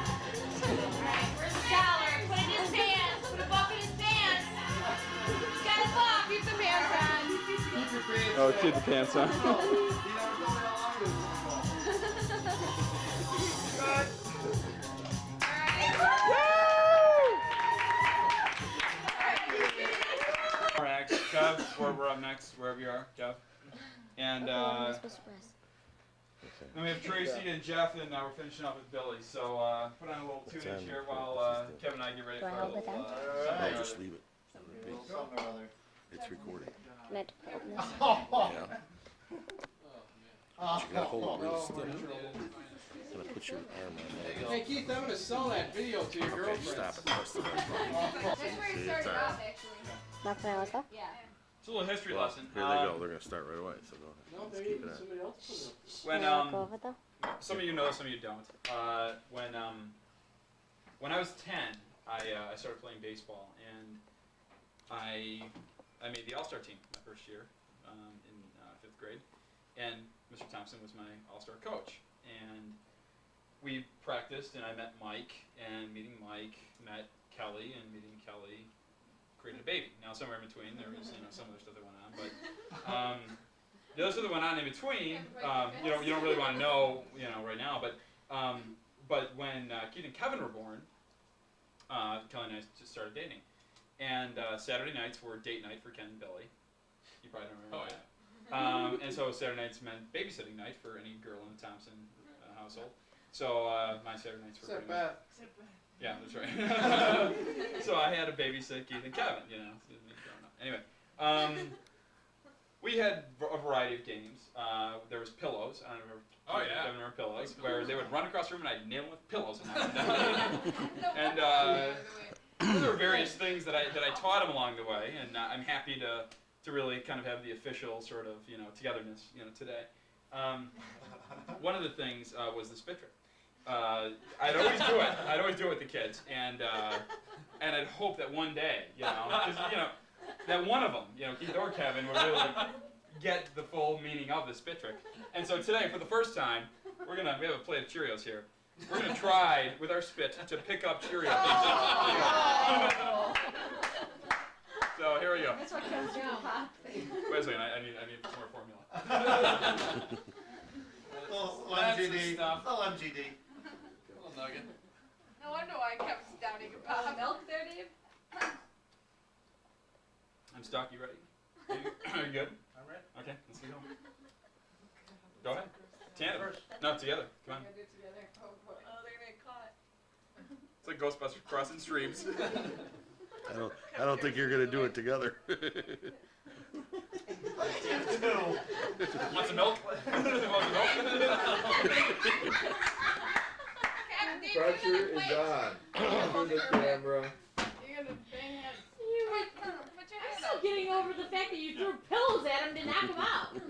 where's the dollar? Put it in his pants. Put a buck in his pants. He's got a buck. Keep the pants on. Oh, keep the pants on. You never told me how long this was going. Good. Our acts, Kev, we're up next, wherever you are, Kev. And then we have Tracy and Jeff, and we're finishing up with Billy. So put on a little tune-in here while Kevin and I get ready for our little. I'll just leave it. Something or other. It's recording. Meant to put it in this. Yeah. But you gotta hold it real still. Gonna put your arm on there. Hey Keith, I'm gonna sell that video to your Okay, girlfriend. stop it. Press the right button. That's where it See, started it's off, actually. Nothing else? Yeah. It's a little history Well, lesson. here they go. They're gonna start right away. So go ahead. No, Let's there keep you it on. somebody else put it. When Can I look over though? some of you know, some of you don't. When I was 10, I started playing baseball, and I made the All-Star team my first year in 5th grade, and Mr. Thompson was my All-Star coach, and we practiced, and I met Mike, and meeting Mike met Kelly, and meeting Kelly created a baby. Now somewhere in between there was some other stuff that went on, but the others that went on in between, you don't really want to know, right now. But when Keith and Kevin were born, Kelly and I just started dating, and Saturday nights were date night for Ken and Billy. You probably don't remember that. And so Saturday nights meant babysitting night for any girl in the Thompson household. So my Saturday nights were pretty much. Yeah, that's right. So I had to babysit Keith and Kevin, Anyway, we had a variety of games. There was pillows. I don't remember. Oh yeah. Kevin remember pillows, where they would run across the room and I'd nail them with pillows and knock them down. And there were various things that I taught him along the way, and I'm happy to really kind of have the official sort of togetherness today. One of the things was the spit trick. I'd always do it. I'd always do it with the kids, and I'd hope that one day, that one of them, Keith or Kevin, would really get the full meaning of the spit trick. And so today, for the first time, we have a plate of Cheerios here. We're gonna try with our spit to pick up Cheerios. So here we go. That's what comes from Pop. Wait a second, I need some more formula. Little MGD. Little MGD. Little nugget. No wonder why Kevin's downing a pot of milk there, Dave. I'm stuck. You ready? Are you good? I'm ready. Okay, let's go. Go ahead. Tandem. No, together. Come on. We're gonna do it together. Oh boy. Oh, they're gonna get caught. It's like Ghostbusters crossing streams. I don't think you're gonna do it together. Want some milk? Pressure is on. Under the camera. You're gonna bang heads. Put your I'm hand still up. getting over the fact that you threw pillows at him to knock him out. What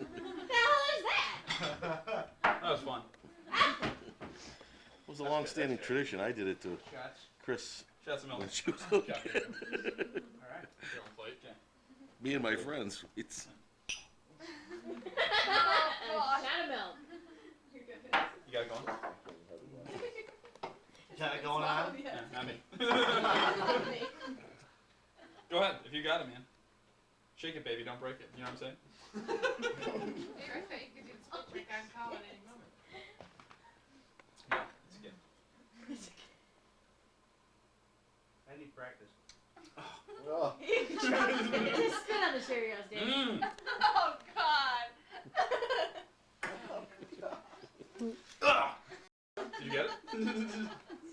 the hell is that? That was fun. It was a long-standing tradition. I did it to Shots. Chris Shots of milk. when she was a kid. Alright. Your own plate. Okay. Me and my friends. It's Shot of milk. You got it going? Got it going on? Yeah, not me. Go ahead, if you got it, man. Shake it, baby, don't break it. You know what I'm saying? Hey, I thought you could do the split trick on call at any moment. Yeah, it's good. I need practice. Oh. Just spit on the Cheerios, Dave. Mmm. Oh God. Did you get it?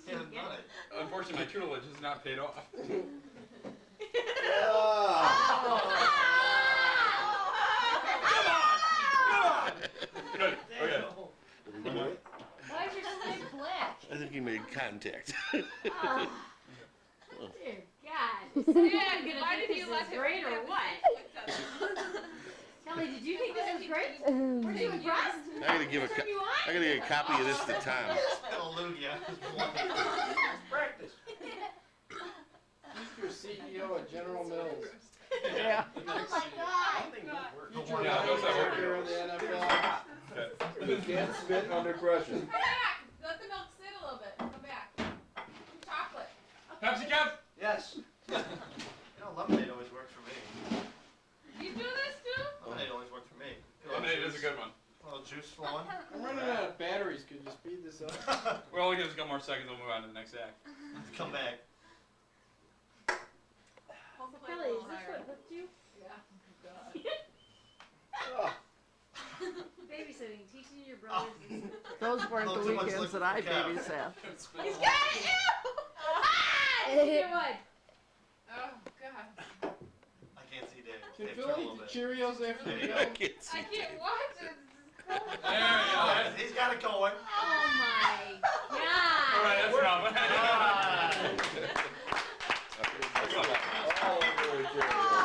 Yeah, not it. Unfortunately, my tutelage has not paid off. Good. Okay. Why is your snake black? I think he made contact. Oh. Dear God. Is Yeah, gonna why think did you this let is him great or have what? the Kelly, did you think this was great? Were you impressed? I gotta give a That's what you want? I gotta get a copy of this to Tom. Hallelujah. Practice. Mr. CEO at General Mills. Yeah. Oh my I God. think those work. Yeah, those are Director of the NFL. You can't spit under pressure. Come back. Let the milk sit a little bit. Come back. Chocolate. Pepsi Kev! Yes. Lemonade always works for me. You do this too? Lemonade always works for me. Lemonade is a good one. A little juice flowing. I'm running out of batteries. Could you speed this up? We'll only give us a couple more seconds, we'll move on to the next act. Come back. Kelly, is this what hooked you? Yeah. Oh. Babysitting, teaching your brothers. Those weren't the Little too much weekends liquid that I for Kev. babysat. He's got it! Ah! Your what? Oh God. I can't see Dave. Can Dave, Phil turn a eat little the bit. Cheerios after we I go? can't see. I can't watch it. It's cold. There you go. He's got it going. Oh my God. Alright, that's enough. All over the Cheerios.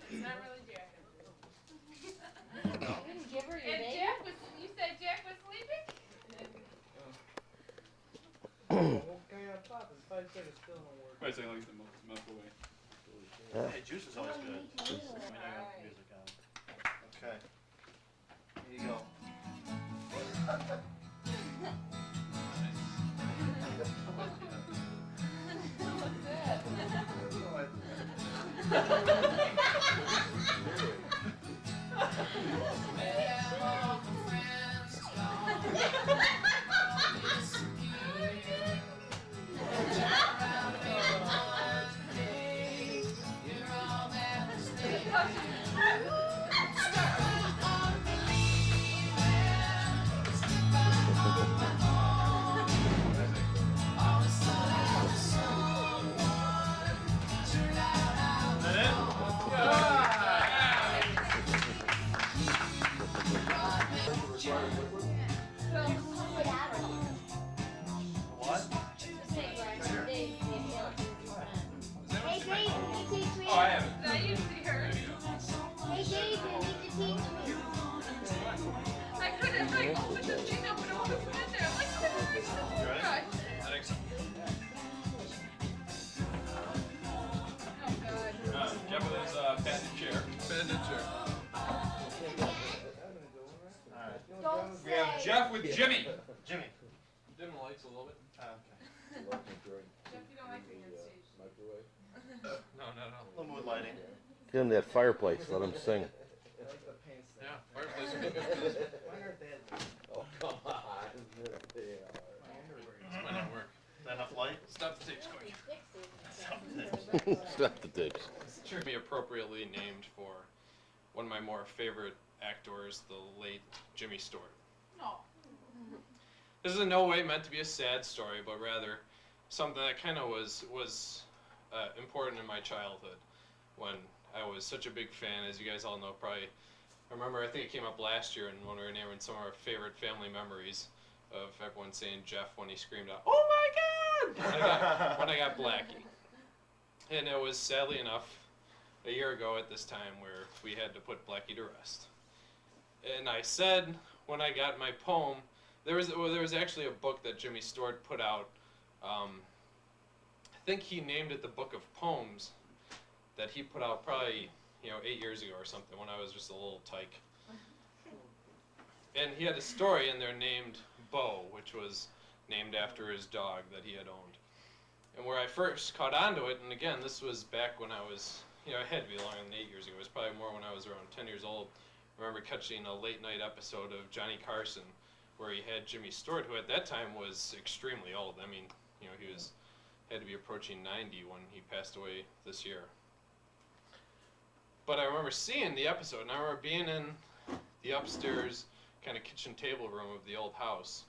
It's not really Jack. You didn't give her your And baby? Jack was. You said Jack was sleeping? Okay, on top in 5 seconds still don't work. Wait a second, let me get the milk away. Hey, juice is always good. I mean, I got music on. Okay. Here you go. teach me? Oh, I haven't. That used to hurt. Hey, Dave, you need to teach me. I couldn't like open the thing up and it wasn't in there. I'm like, sorry. Thanks. Oh, God. Jeff with his patented chair. Bandit chair. Alright. Don't We have say. Jeff with Jimmy. Jimmy. Dim the lights a little bit. Okay. Jeff, you don't like being on stage. No, not at all. A little mood lighting. Get him that fireplace, let him sing. I like the pants thing. Yeah, fireplace would be good. Why aren't that? Oh, come on. My underwear. This might not work. Is that enough light? Stop the tapes quick. Stop the tapes. Should be appropriately named for one of my more favorite actors, the late Jimmy Stewart. No. This is in no way meant to be a sad story, but rather something that kind of was important in my childhood when I was such a big fan, as you guys all know probably. I remember, I think it came up last year and when we were naming some of our favorite family memories of everyone saying Jeff when he screamed out, "Oh my God!" when I got Blackie. And it was, sadly enough, a year ago at this time where we had to put Blackie to rest. And I said, when I got my poem, there was actually a book that Jimmy Stewart put out. I think he named it the Book of Poems that he put out probably 8 years ago or something when I was just a little tyke. And he had a story in there named Bo, which was named after his dog that he had owned. And where I first caught on to it, and again, this was back when I was, it had to be longer than 8 years ago. It was probably more when I was around 10 years old. I remember catching a late night episode of Johnny Carson where he had Jimmy Stewart, who at that time was extremely old. I mean, he had to be approaching 90 when he passed away this year. But I remember seeing the episode, and I remember being in the upstairs kind of kitchen table room of the old house.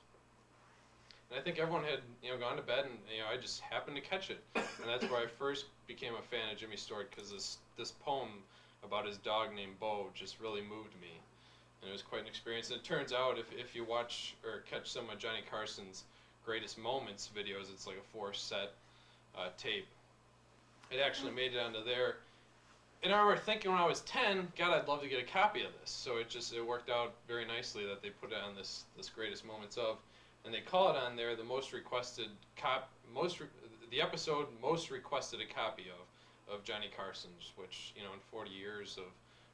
And I think everyone had, gone to bed, and I just happened to catch it. And that's where I first became a fan of Jimmy Stewart, because this poem about his dog named Bo just really moved me. And it was quite an experience. And it turns out, if you watch or catch some of Johnny Carson's greatest moments videos, it's like a 4-set tape. It actually made it onto there. And I remember thinking when I was 10, God, I'd love to get a copy of this. So it worked out very nicely that they put it on this greatest moments of. And they call it on there the most requested the episode most requested a copy of Johnny Carson's, which in 40 years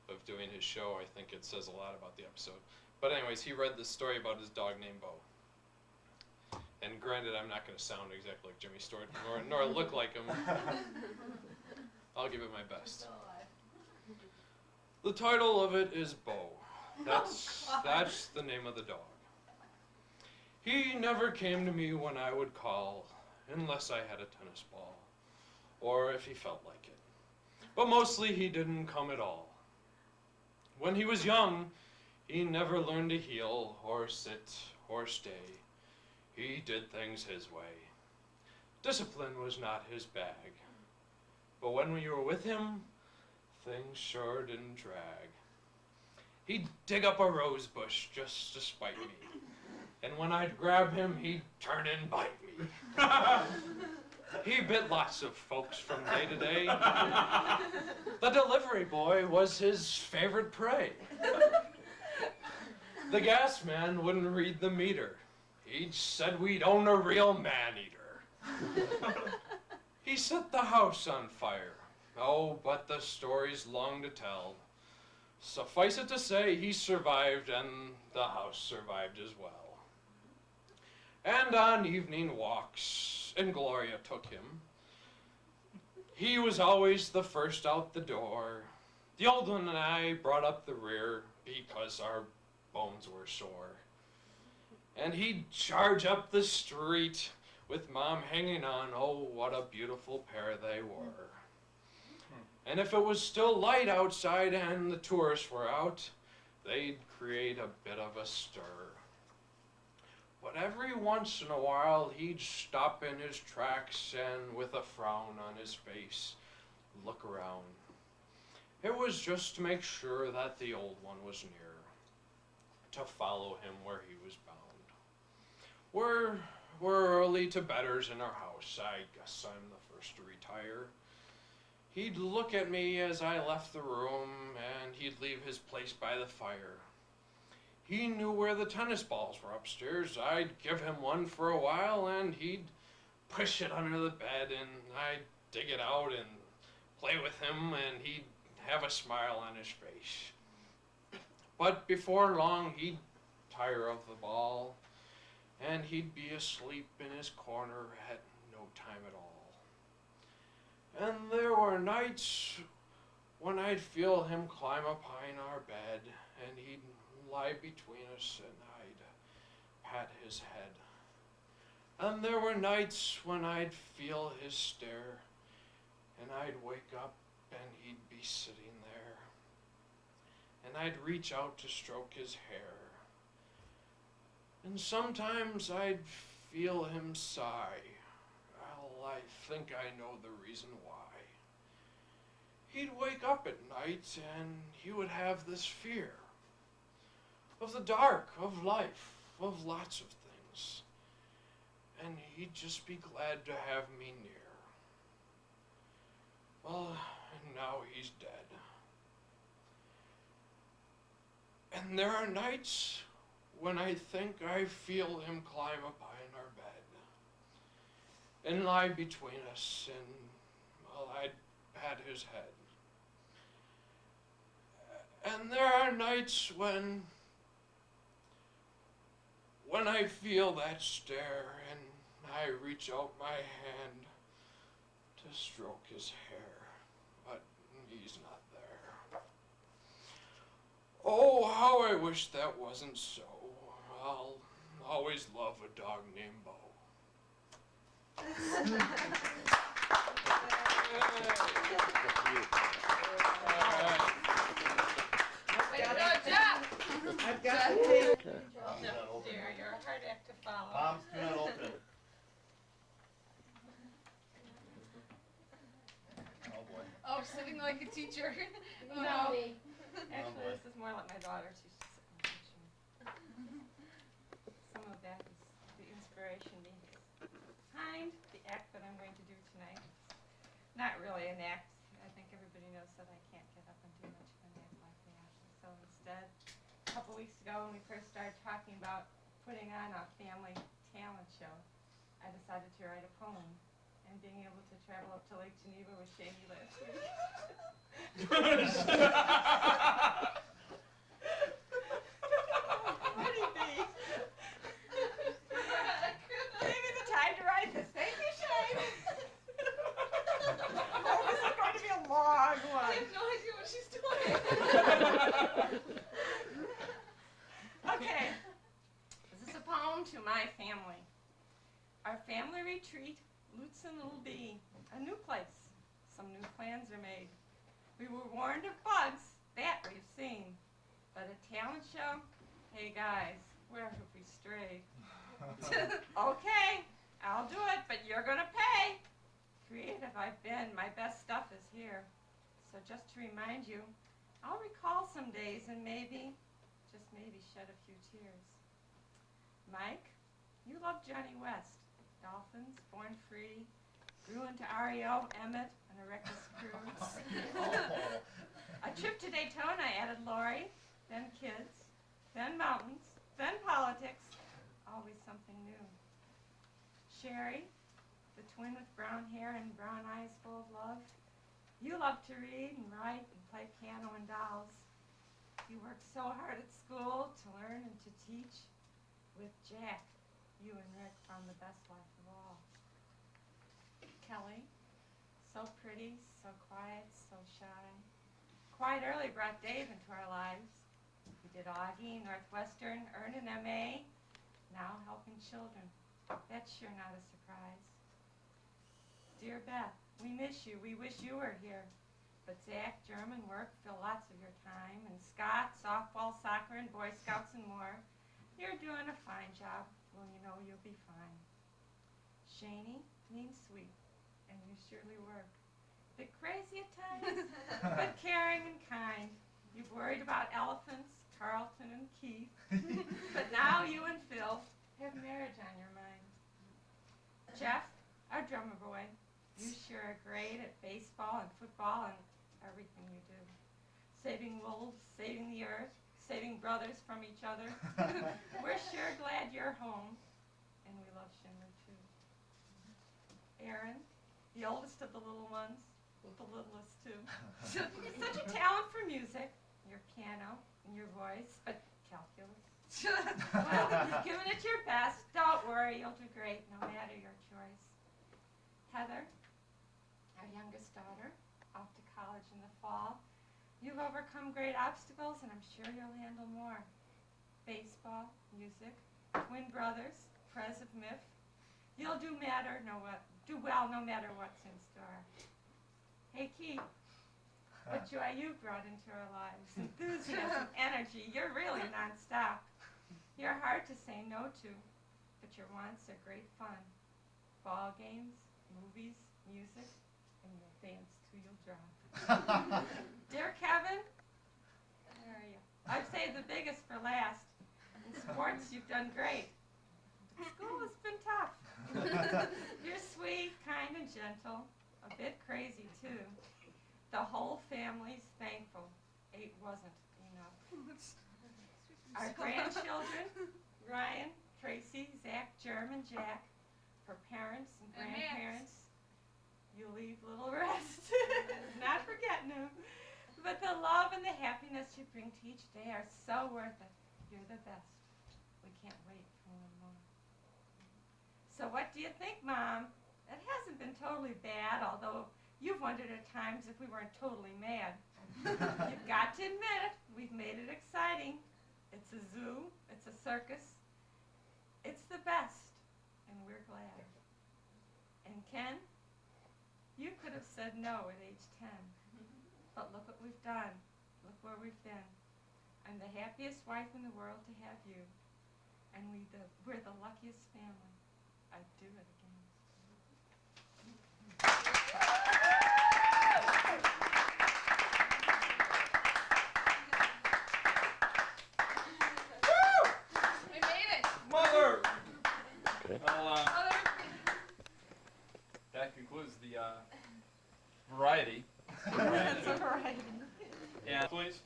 of doing his show, I think it says a lot about the episode. But anyways, he read this story about his dog named Bo. And granted, I'm not going to sound exactly like Jimmy Stewart, nor look like him. I'll give it my best. The title of it is Bo. That's the name of the dog. He never came to me when I would call, unless I had a tennis ball, or if he felt like it. But mostly he didn't come at all. When he was young, he never learned to heel, or sit, or stay. He did things his way. Discipline was not his bag. But when you were with him, things sure didn't drag. He'd dig up a rose bush just to spite me. And when I'd grab him, he'd turn and bite me. He bit lots of folks from day to day. The delivery boy was his favorite prey. The gas man wouldn't read the meter. He said we'd own a real man-eater. He set the house on fire. Oh, but the story's long to tell. Suffice it to say, he survived and the house survived as well. And on evening walks, and Gloria took him. He was always the first out the door. The old one and I brought up the rear because our bones were sore. And he'd charge up the street with Mom hanging on. Oh, what a beautiful pair they were. And if it was still light outside and the tourists were out, they'd create a bit of a stir. But every once in a while, he'd stop in his tracks and with a frown on his face, look around. It was just to make sure that the old one was near, to follow him where he was bound. We're early to bedders in our house. I guess I'm the first to retire. He'd look at me as I left the room, and he'd leave his place by the fire. He knew where the tennis balls were upstairs. I'd give him one for a while, and he'd push it under the bed, and I'd dig it out and play with him, and he'd have a smile on his face. But before long, he'd tire of the ball, and he'd be asleep in his corner at no time at all. And there were nights when I'd feel him climb up high in our bed, and he'd lie between us, and I'd pat his head. And there were nights when I'd feel his stare, and I'd wake up and he'd be sitting there, and I'd reach out to stroke his hair. And sometimes I'd feel him sigh. Well, I think I know the reason why. He'd wake up at night and he would have this fear of the dark, of life, of lots of things. And he'd just be glad to have me near. Well, and now he's dead. And there are nights when I think I feel him climb up high in our bed and lie between us, and, well, I'd pat his head. And there are nights when I feel that stare and I reach out my hand to stroke his hair, but he's not there. Oh, how I wish that wasn't so. I'll always love a dog named Bo. I've got to take. Palms do not open. Dear, you're a hard act to follow. Palms do not open. Oh boy. Oh, sitting like a teacher. Oh, No. Actually, this is more like my daughter. She's just sitting and teaching. Some of that is the inspiration behind the act that I'm going to do tonight. Not really an act. I think everybody knows that I can't get up and do much of an act like that. So instead, a couple weeks ago when we first started talking about putting on a family talent show, I decided to write a poem. And being able to travel up to Lake Geneva with Shady last week. Maybe the time to write this. Thank you, Shane. Oh, this is going to be a long one. I have no idea what she's doing. Okay. This is a poem to my family. Our family retreat, Lutsen will be a new place. Some new plans are made. We were warned of bugs, that we've seen. But a talent show? Hey guys, where have we strayed? Okay, I'll do it, but you're gonna pay. Creative I've been, my best stuff is here. So just to remind you, I'll recall some days and maybe, just maybe, shed a few tears. Mike, you love Johnny West. Dolphins, Born Free, grew into REO, Emmett, and a reckless cruise. A trip to Daytona added Lori, then kids, then mountains, then politics, always something new. Sherry, the twin with brown hair and brown eyes full of love, you love to read and write and play piano and dolls. You worked so hard at school to learn and to teach. With Jack, you and Rick found the best life of all. Kelly, so pretty, so quiet, so shy. Quite early brought Dave into our lives. He did Augie, Northwestern, earned an MA, now helping children. That's sure not a surprise. Dear Beth, we miss you. We wish you were here. But Zach, German work, fill lots of your time. And Scott, softball, soccer, and Boy Scouts and more. You're doing a fine job. Well, you know you'll be fine. Shaney, mean sweet, and you surely work. Bit crazy at times, but caring and kind. You've worried about elephants, Carlton and Keith, but now you and Phil have marriage on your mind. Jeff, our drummer boy, You sure are great at baseball and football and everything you do. Saving wolves, saving the earth, saving brothers from each other. We're sure glad you're home, and we love Schindler too. Aaron, the oldest of the little ones, the littlest too. You're such a talent for music, your piano and your voice, but calculus. Well, you've given it your best. Don't worry, you'll do great no matter your choice. Heather, our youngest daughter, off to college in the fall. You've overcome great obstacles, and I'm sure you'll handle more. Baseball, music, twin brothers, Prez of MIF. You'll do well no matter what's in store. Hey, Keith, what joy you've brought into our lives. Enthusiasm, energy, you're really nonstop. You're hard to say no to, but your wants are great fun. Ball games, movies, music, and you'll dance till you'll drop. Dear Kevin, where are you? I'd say the biggest for last. In sports, you've done great. School has been tough. You're sweet, kind, and gentle. A bit crazy, too. The whole family's thankful 8 wasn't enough. Our grandchildren, Ryan, Tracy, Zach, Germ, and Jack, for parents and grandparents, you leave little rest. Not forgetting them. But the love and the happiness you bring to each day are so worth it. You're the best. We can't wait for one more. So what do you think, Mom? It hasn't been totally bad, although you've wondered at times if we weren't totally mad. You've got to admit it. We've made it exciting. It's a zoo. It's a circus. It's the best, and we're glad. And Ken, you could have said no at age 10. But look what we've done. Look where we've been. I'm the happiest wife in the world to have you. And we're the luckiest family. I'd do it again. We made it. Mother! Okay. Well, that concludes the variety. That's all right. And please.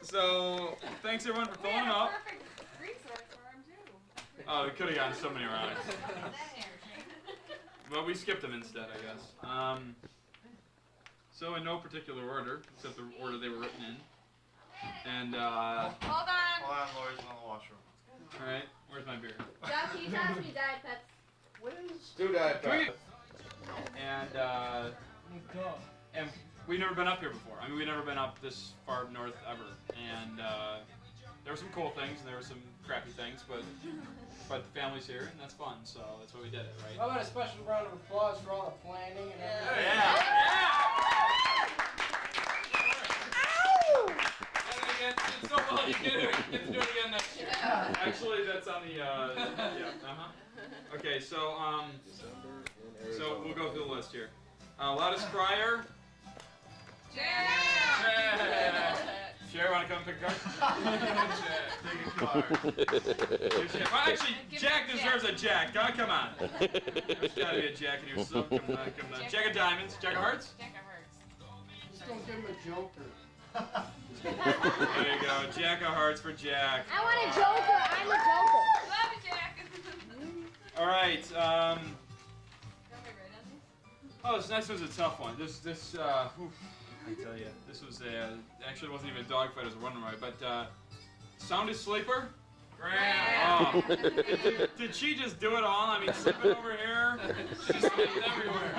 So, thanks everyone for filling them up. Perfect resource for him too. Oh, we could have gotten so many rounds. Well, we skipped them instead, I guess. So, in no particular order, except the order they were written in. And, Hold on. Hold on, Lori's in the washroom. alright, where's my beer? Jeff, can you toss me Diet Pepsi? Do that. Can we get- And we've never been up here before. I mean, we've never been up this far north ever. And there were some cool things and there were some crappy things, but the family's here and that's fun, so that's why we did it, right? How about a special round of applause for all the planning and everything? It's so well you get to do it again next year. Actually, that's on the, Okay, so we'll go through the list here. Loudest crier. Sherry, want to come pick a card? Well, actually, Jack deserves a Jack. God, come on. There's got to be a Jack in here. So come on. Jack of diamonds. Jack of hearts. Jack of Hearts. Just don't give him a joker. There you go. Jack of hearts for Jack. I want a joker. I'm a joker. Love it, Jack. All right. Don't we write on these? Oh, this next one's a tough one. This I tell you, this was actually it wasn't even a dogfight, it was a runaway. But sound is sleeper. Oh, did she just do it all? I mean, sleeping over here. She's sleeping everywhere.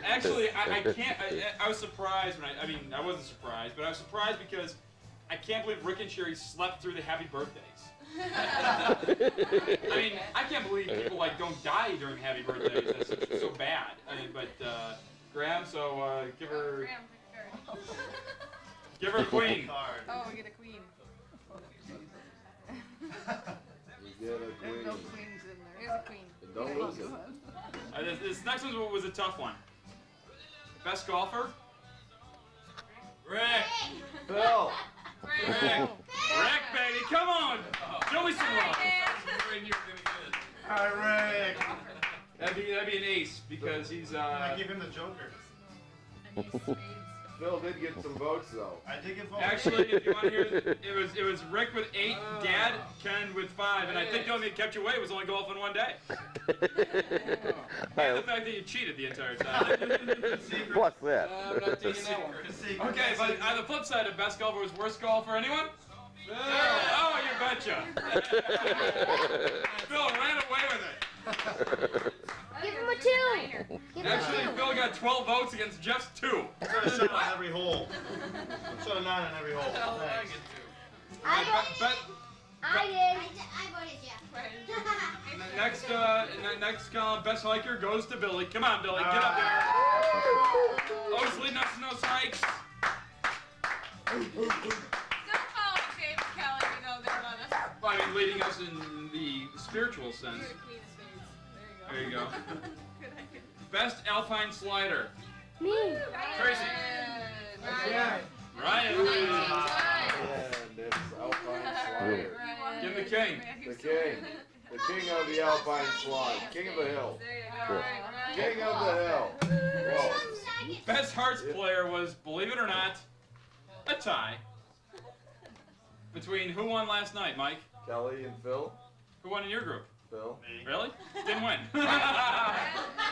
Actually, I can't. I was surprised when I wasn't surprised, but I was surprised because I can't believe Rick and Sherry slept through the happy birthdays. I mean, I can't believe people don't die during happy birthdays. That's so bad. I mean, but Graham, so give her a queen. Card. Oh, we get a queen. You get a queen. No queens in there. Here's a queen. And don't lose it. This next one was a tough one. Best golfer? Rick. Bill. Rick, baby, come on. Show me some love. I knew you were gonna get it. Hi, Rick. That'd be an ace because he's I give him the Joker. Phil did get some votes though. I did get votes. actually, if you want to hear, it was Rick with 8, Dad, Ken with 5, and I think the only thing that kept you away was only golf in one day. And the fact that you cheated the entire time. Plus that. I'm not taking that one. Okay, but on the flip side of best golfer was worst golfer, anyone? Oh, you betcha. Phil ran away with it. Give him a 2. Give him Actually, a 2. Phil got 12 votes against Jeff's 2. I shot a shot on every hole. I shot a 9 on every hole. Thanks. I did. I voted Jeff. Next best hiker goes to Billy. Come on, Billy, get up there. Oh, he's leading us to no strikes. Don't call him James Kelly, you know, they're on us. Well, I mean, leading us in the spiritual sense. You're the queen of spades. There you go. Good idea. Best alpine slider. Me. Tracy. Ryan. Ryan. And it's Alpine Slider. Give him the king. The king. The king of the Alpine Slide. King of the hill. There you Cool. go. King of the hill. Whoa. Best hearts player was, believe it or not, a tie. Between who won last night, Mike? Kelly and Phil. Who won in your group? Phil. Really? Didn't win. And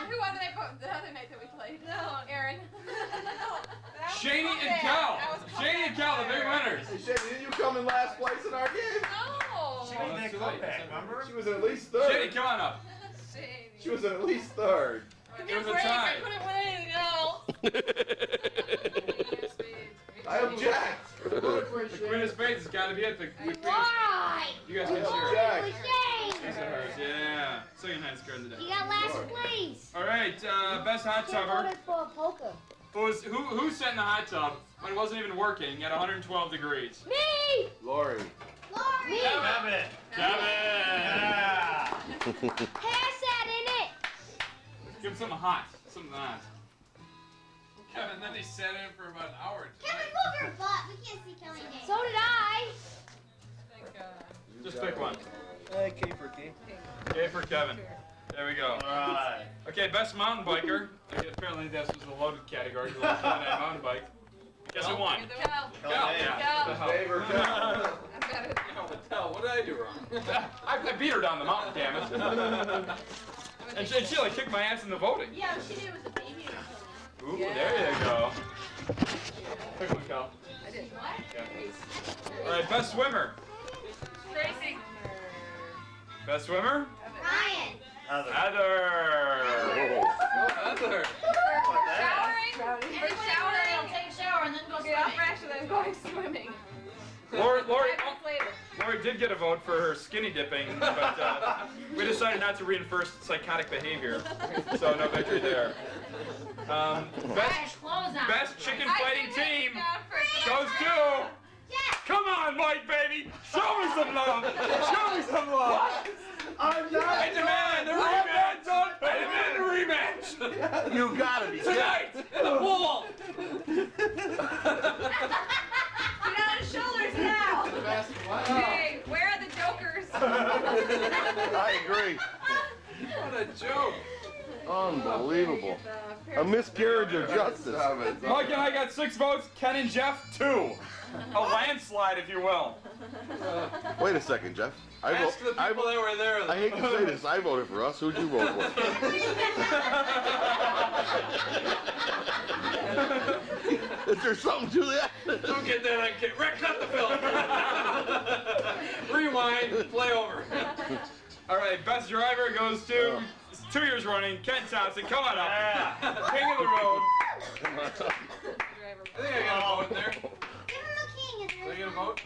who won the other night that we played? No, Aaron. Shaney and Cal. Shaney and Cal, the big winners. Hey, Shane, didn't you come in last place in our game? No. She made that comeback, remember? She was at least Shaney, third. come on up. She was at least third. Give It me was a a break. tie. I couldn't win anything else. I object. The Queen of Spades has got to be at the Queen of Why? You guys can share it. Jack. It was James. Yeah. Second highest card of the day. You got last place. All right, best hot Can't tubber. vote for poker. Who sat in the hot tub when it wasn't even working at 112 degrees? Me. Lori. Me. Kevin. Kevin. Yeah. Pass that in it. Give him something hot. Something hot. Kevin, then they sat in for about an hour. Kevin, move your butt. We can't see Kelly Day. So did I. Just pick one. K for K. Okay, for Kevin. There we go. Alright. Okay, best mountain biker. Okay, apparently this was a loaded category. The last mountain bike. Guess who won? Cal. Cal. Yeah. Favor Cal. I've got it. What did I do wrong? I beat her down the mountain, damn it. And she like kicked my ass in the voting. Yeah, she did it with the baby. Ooh, there you go. Pick one, Cal. I did. What? All right, best swimmer. Tracy. Best swimmer? Ryan. Heather. Heather. Heather. Showering. For showering. Take a shower and then go Get off fresh and then going swimming. Lori 5 minutes later. Lori did get a vote for her skinny dipping, but we decided not to reinforce psychotic behavior, so no victory there. Best chicken fighting team goes to. Come on, Mike, baby! Show me some love! Show me some love! I'm not. I demand a rematch! I demand a rematch! You gotta be Tonight, in the pool! Get on his shoulders now. Hey, where are the jokers? I agree. What a joke. Unbelievable. A miscarriage of justice. Mike and I got 6 votes, Ken and Jeff 2. A landslide, if you will. Wait a second, Jeff. Ask the people that were there. I hate to say this, I voted for us. Who'd you vote for? Is there something to that? Don't get that on camera. Rick, cut the film. Rewind. Play over. All right, best driver goes to 2 years running, Ken Thompson. Come on up. King of the road. I think I got a vote in there. Give him a king. Did I get a vote?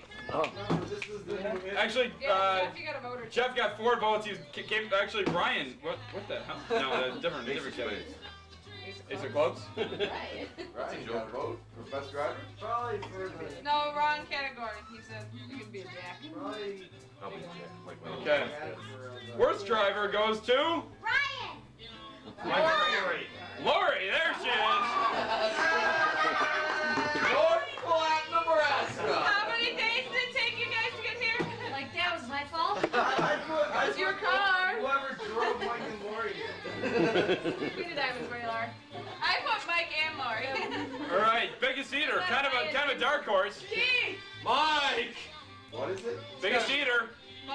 Actually, Yeah, Jeff, you got a voter. Jeff got 4 votes. He came. Actually, Ryan. What the hell? No, different category. Ace of clubs. Right, you got a vote for best driver? Probably for the. No, wrong category. He said you can be a jack. Probably. Okay. Worst driver goes to Ryan. Lori. Lori, there she is. North Platte, Nebraska. How many days did it take you guys to get here? Like that was my fault. I It's your car. Whoever Be the diamonds where you are. I put Mike and Lori. All right, biggest eater, kind of a dark horse. Keith! Mike! What is it? Biggest eater,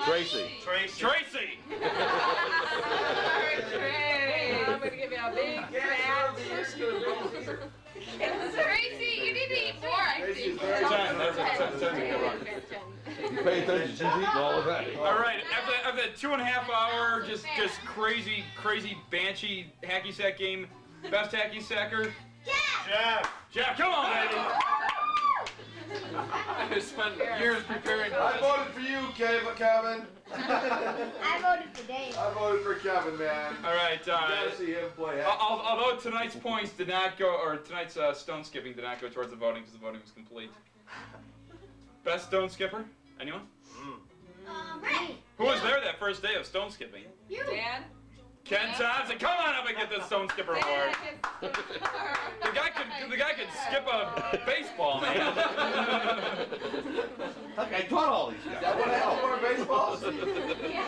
Tracy. Tracy. Sorry, Trey. I'm gonna give you a big fat Tracy, you need to eat more, I think. You pay attention, she's eating all of that. All right, after that 2.5 hour, just crazy banshee hacky sack game, best hacky sacker. Jeff, come on, baby. I spent years preparing for I this. voted for you, Kevin. I voted for Dave. I voted for Kevin, man. All right. You gotta see him play. Although tonight's points did not go, or tonight's stone skipping did not go towards the voting because the voting was complete. Best stone skipper? Anyone? Ray. Who was there that first day of stone skipping? You. Dad. Ken Thompson, come on up and get the stone skipper award. The guy could skip a baseball, man. Look, I taught all these guys. Is that what I have for baseballs? Yeah.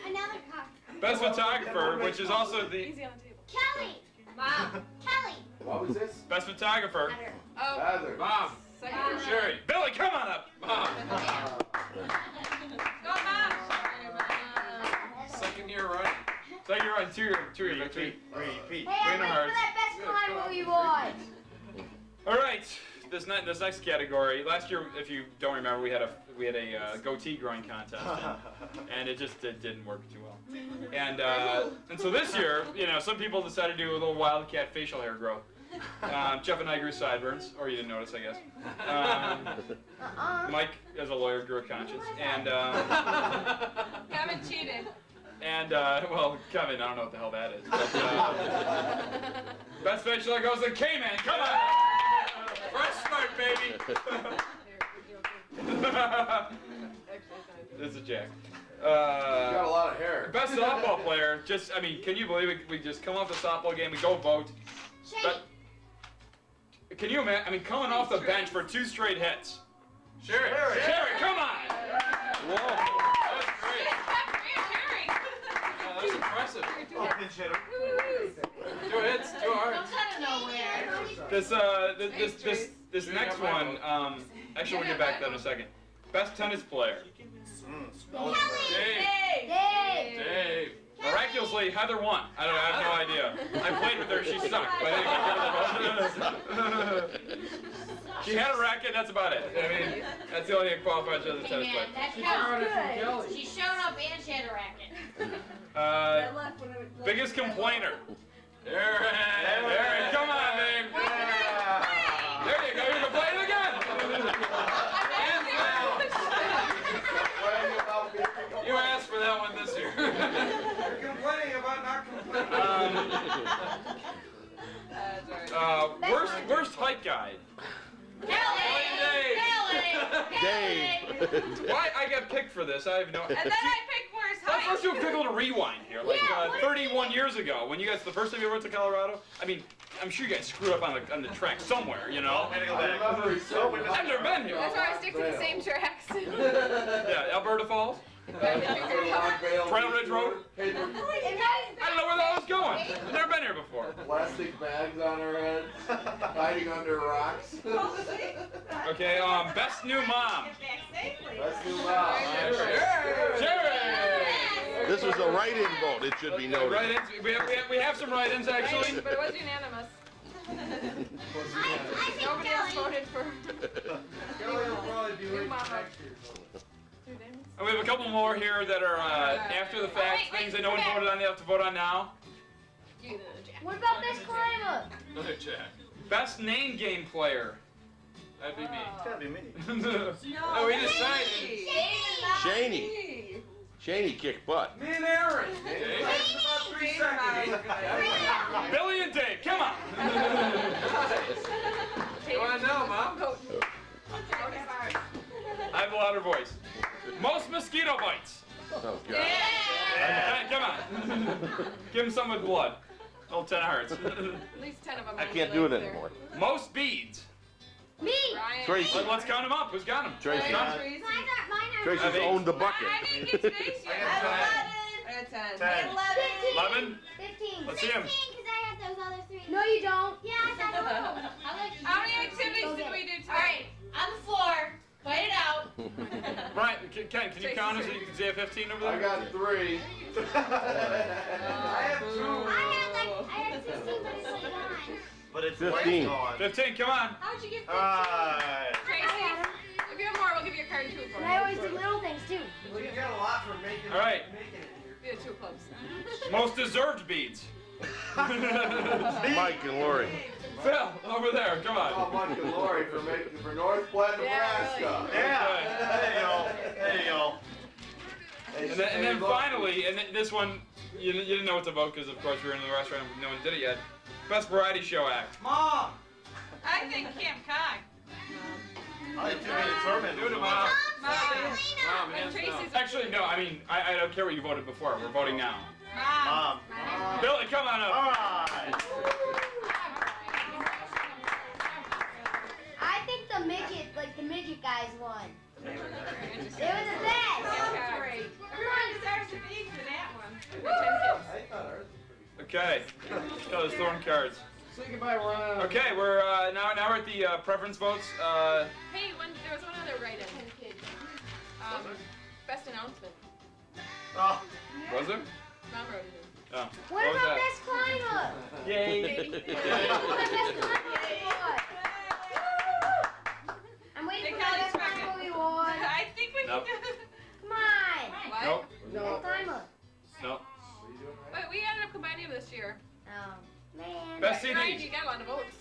Another car. Best photographer, which is also the Easy on the table. Kelly. Mom. Kelly. What was this? best photographer. Oh. Heather. Mom! Second. Sherry, Billy, come on up. Mom! Go, Mom. Second year running. So you're on two-year victory. Repeat. Hey, Win hearts. that best car movie watch. All right, this next category. Last year, if you don't remember, we had a goatee growing contest, and it didn't work too well. And so this year, some people decided to do a little wildcat facial hair growth. Jeff and I grew sideburns, or you didn't notice, I guess. Mike, as a lawyer, grew a conscience, and Kevin cheated. and well, Kevin, I don't know what the hell that is. But, best facial hair goes to K-Man. Come on, fresh start, baby. This is Jack. You got a lot of hair. Best softball player. Can you believe it? We just come off the softball game, we go vote. But, can you imagine? Coming off the bench for 2 straight hits. Sherry! Sherry, come on! Whoa. That was great. That's impressive. Pinch hitter. 2 hits, 2 hearts. This next one. Actually, we'll get back to that in a second. Best tennis player. Dave. Miraculously, Heather won. I have no idea. I played with her. She sucked. But I didn't get her the vote. She had a racket. That's about it. That's the only thing that qualifies her as a tennis player. That sounds good. She showed up and she had a racket. Biggest complainer. Aaron, come on, babe. There you go. You're complaining again. You asked for that one this year. You're complaining about not complaining. Worst hike guide. Dave. Why I got picked for this? I have no. And then I picked worst height. Let's do a quick little rewind here. Like 31 years ago, when you guys, the first time you went to Colorado, I'm sure you guys screwed up on the track somewhere, you know? I've never been here. That's why I stick to the same tracks. Yeah, Alberta Falls, Trail Ridge Road. I don't know where the hell I was going. I've never been here before. Plastic bags on her head, hiding under rocks. Okay, best new mom. Best new mom. Sherry. This was a write-in vote, it should be noted. Write-ins. We have some write-ins actually. But it was unanimous. Nobody else voted for. Kelly will probably be late next year. And we have a couple more here that are after the fact things that no one voted on. They have to vote on now. What about this climber? Another Jack. Best name game player. That'd be me. Gotta be me. Oh, we decided. Shaney. Shaney kicked butt. Me and Aaron. Dave? About 3 seconds. Billy and Dave, come on. You want to know, Mom? I have a louder voice. Most mosquito bites. Oh, God. Hey, come on. Give him some with blood. Oh, 10 hearts. At least 10 of them. I can't do it anymore. Most beads. Me. Tracy. Let's count them up. Who's got them? Tracy. Mine are. Tracy's owned the bucket. I didn't get today's yet. I got 10. I got 10. 11? 15. Let's see him. Because I had those other three. No, you don't. Yes, I know. How many activities did we do today? All right, on the floor. Fight it out. Brian, Ken, can you count us so you can see a 15 over there? I got 3. I have 2. I had 16, but it's like 9. But it's 15. gone. 15, come on. How'd you get 15? Alright. Tracy, if you have more, we'll give you a card too for And I always do little things too. Well, you got a lot for making, All right. making it here. Be the 2 clubs. Most deserved beads. Mike and Lori. Phil, over there, come on. Oh, Mike and Lori for North Platte, Nebraska. Yeah. There you go. There you go. And then finally, and this one, you didn't know what to vote because of course we were in the restaurant and no one did it yet. Best variety show act. Mom! I think Camp Cog. I didn't determine. Do it, Mom. Mom, and Tracy's Actually, no, I mean, I don't care what you voted before. We're voting now. Mom. Mom. Billy, come on up. Alright. I think the midget guys won. They were the best. Everyone deserves a bead for that one. I thought ours was pretty Okay. Oh, there's throwing cards. good. Say goodbye, Ron. Okay, we're now we're at the preference votes. Hey, there was one other write-in. Best announcement. Oh. Was there? Mom wrote it in. Oh. What was about that? best climber? Yay! I'm waiting Hey, for Kelly, the best second. climber reward. I think we Nope. can do Come on. What? Nope. Best climber. Nope. Wait, we ended up combining them this year. Oh, man. Best Ryan, CD. you got a lot of votes.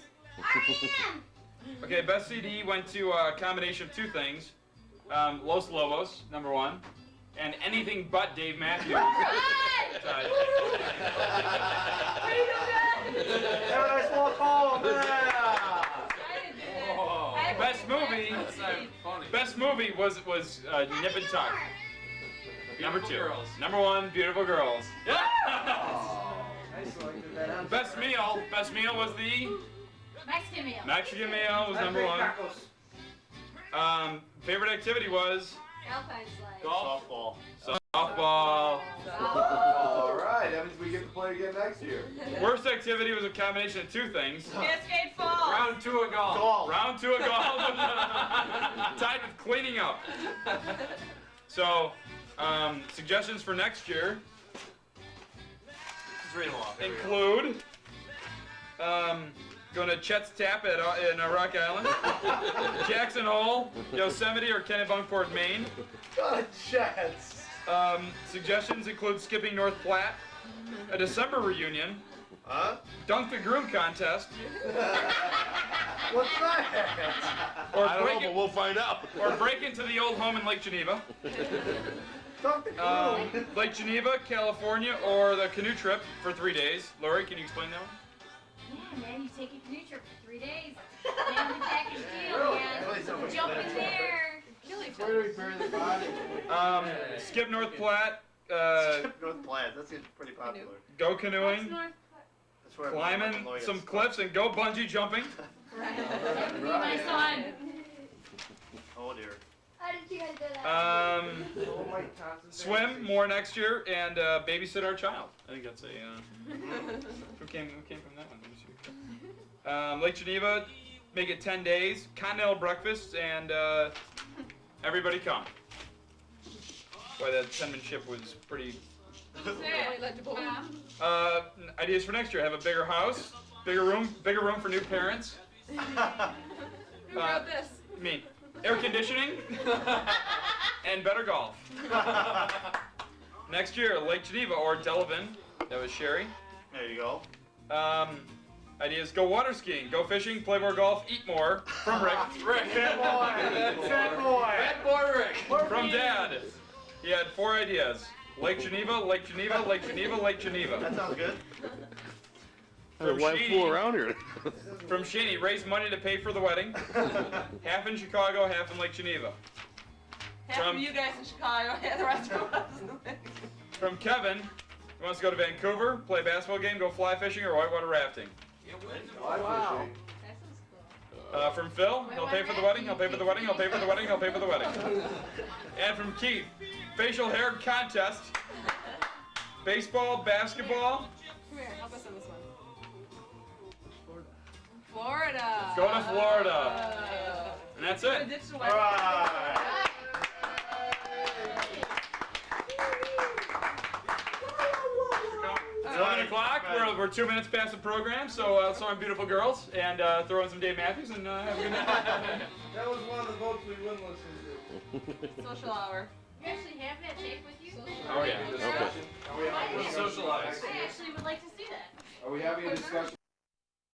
Okay, best CD went to a combination of 2 things. Los Lobos, number 1, and anything but Dave Matthews. Tied. Have a nice walk home. Yeah. Best movie. That's not funny. Best movie was Nip and Tuck. Number 2. Beautiful Girls. Number 1, Beautiful Girls. Yeah. I selected that on. Best meal was the Mexican meal. Mexican meal was number 1. Favorite activity was Alpine slide. Softball. softball. All right, that means we get to play again next year. Worst activity was a combination of 2 things. Cascade Falls. Round 2 of golf. Golf. Round 2 of golf. Tied with cleaning up. So, suggestions for next year Just read them off. Here we go. include going to Chet's Tap in Rock Island, Jackson Hole, Yosemite, or Kennebunkport, Maine. God, Jets. Suggestions include skipping North Platte, a December reunion, Huh? Dunk the Groom contest, What's that? or I don't know, break, but we'll find out. or break into the old home in Lake Geneva. Dunk the Groom. Lake Geneva, California, or the canoe trip for 3 days. Lori, can you explain that one? Yeah, man, you take a canoe trip for 3 days. Family package deal, Really? man. Really so much Jump in better. there. Kill each Where do other. we bury the body? Skip North Platte, North Platte. That's pretty popular. go What's canoeing, North? That's where climbing Lloyd some gets cliffs, and go bungee jumping. That would be my son. Oh dear. How did you guys do that? Oh, Mike Thompson. Swim more next year, and babysit our child. I think that's a. Who came from that one? Let me see. Lake Geneva, make it 10 days. Continental breakfast, and everybody come. Boy, that penmanship was pretty. Really legible. Ideas for next year: have a bigger house, bigger room for new parents. Who wrote this? Me. Air conditioning and better golf. Next year, Lake Geneva or Delavan. That was Sherry. There you go. Ideas: go water skiing, go fishing, play more golf, eat more. From Rick. Fat boy. Fat boy. Bad boy Rick. From Dad. He had 4 ideas: Lake Geneva, Lake Geneva, Lake Geneva, Lake Geneva. That sounds good. From Why fool around here? From Shaney, raise money to pay for the wedding. Half in Chicago, half in Lake Geneva. Half From- of you guys in Chicago, the rest of us. From Kevin, he wants to go to Vancouver, play a basketball game, go fly fishing, or whitewater rafting. Wow. That sounds cool. From Phil, he'll pay for the wedding, he'll pay for the wedding, he'll pay for the wedding, he'll pay for the wedding. And from Keith, facial hair contest, baseball, basketball, Come here, help us on this one. Florida. Go to Florida. And that's it. Ditch the All weather. right. 11 o'clock. We're 2 minutes past the program, so let's throw in beautiful girls and throw in some Dave Matthews and have a good night. That was one of the votes we wouldn't listen to. Social hour. You actually have that tape with you? Oh yeah. Discussion? Are we having a We'll discussion? socialize. I actually would like to see that. Are we having a discussion?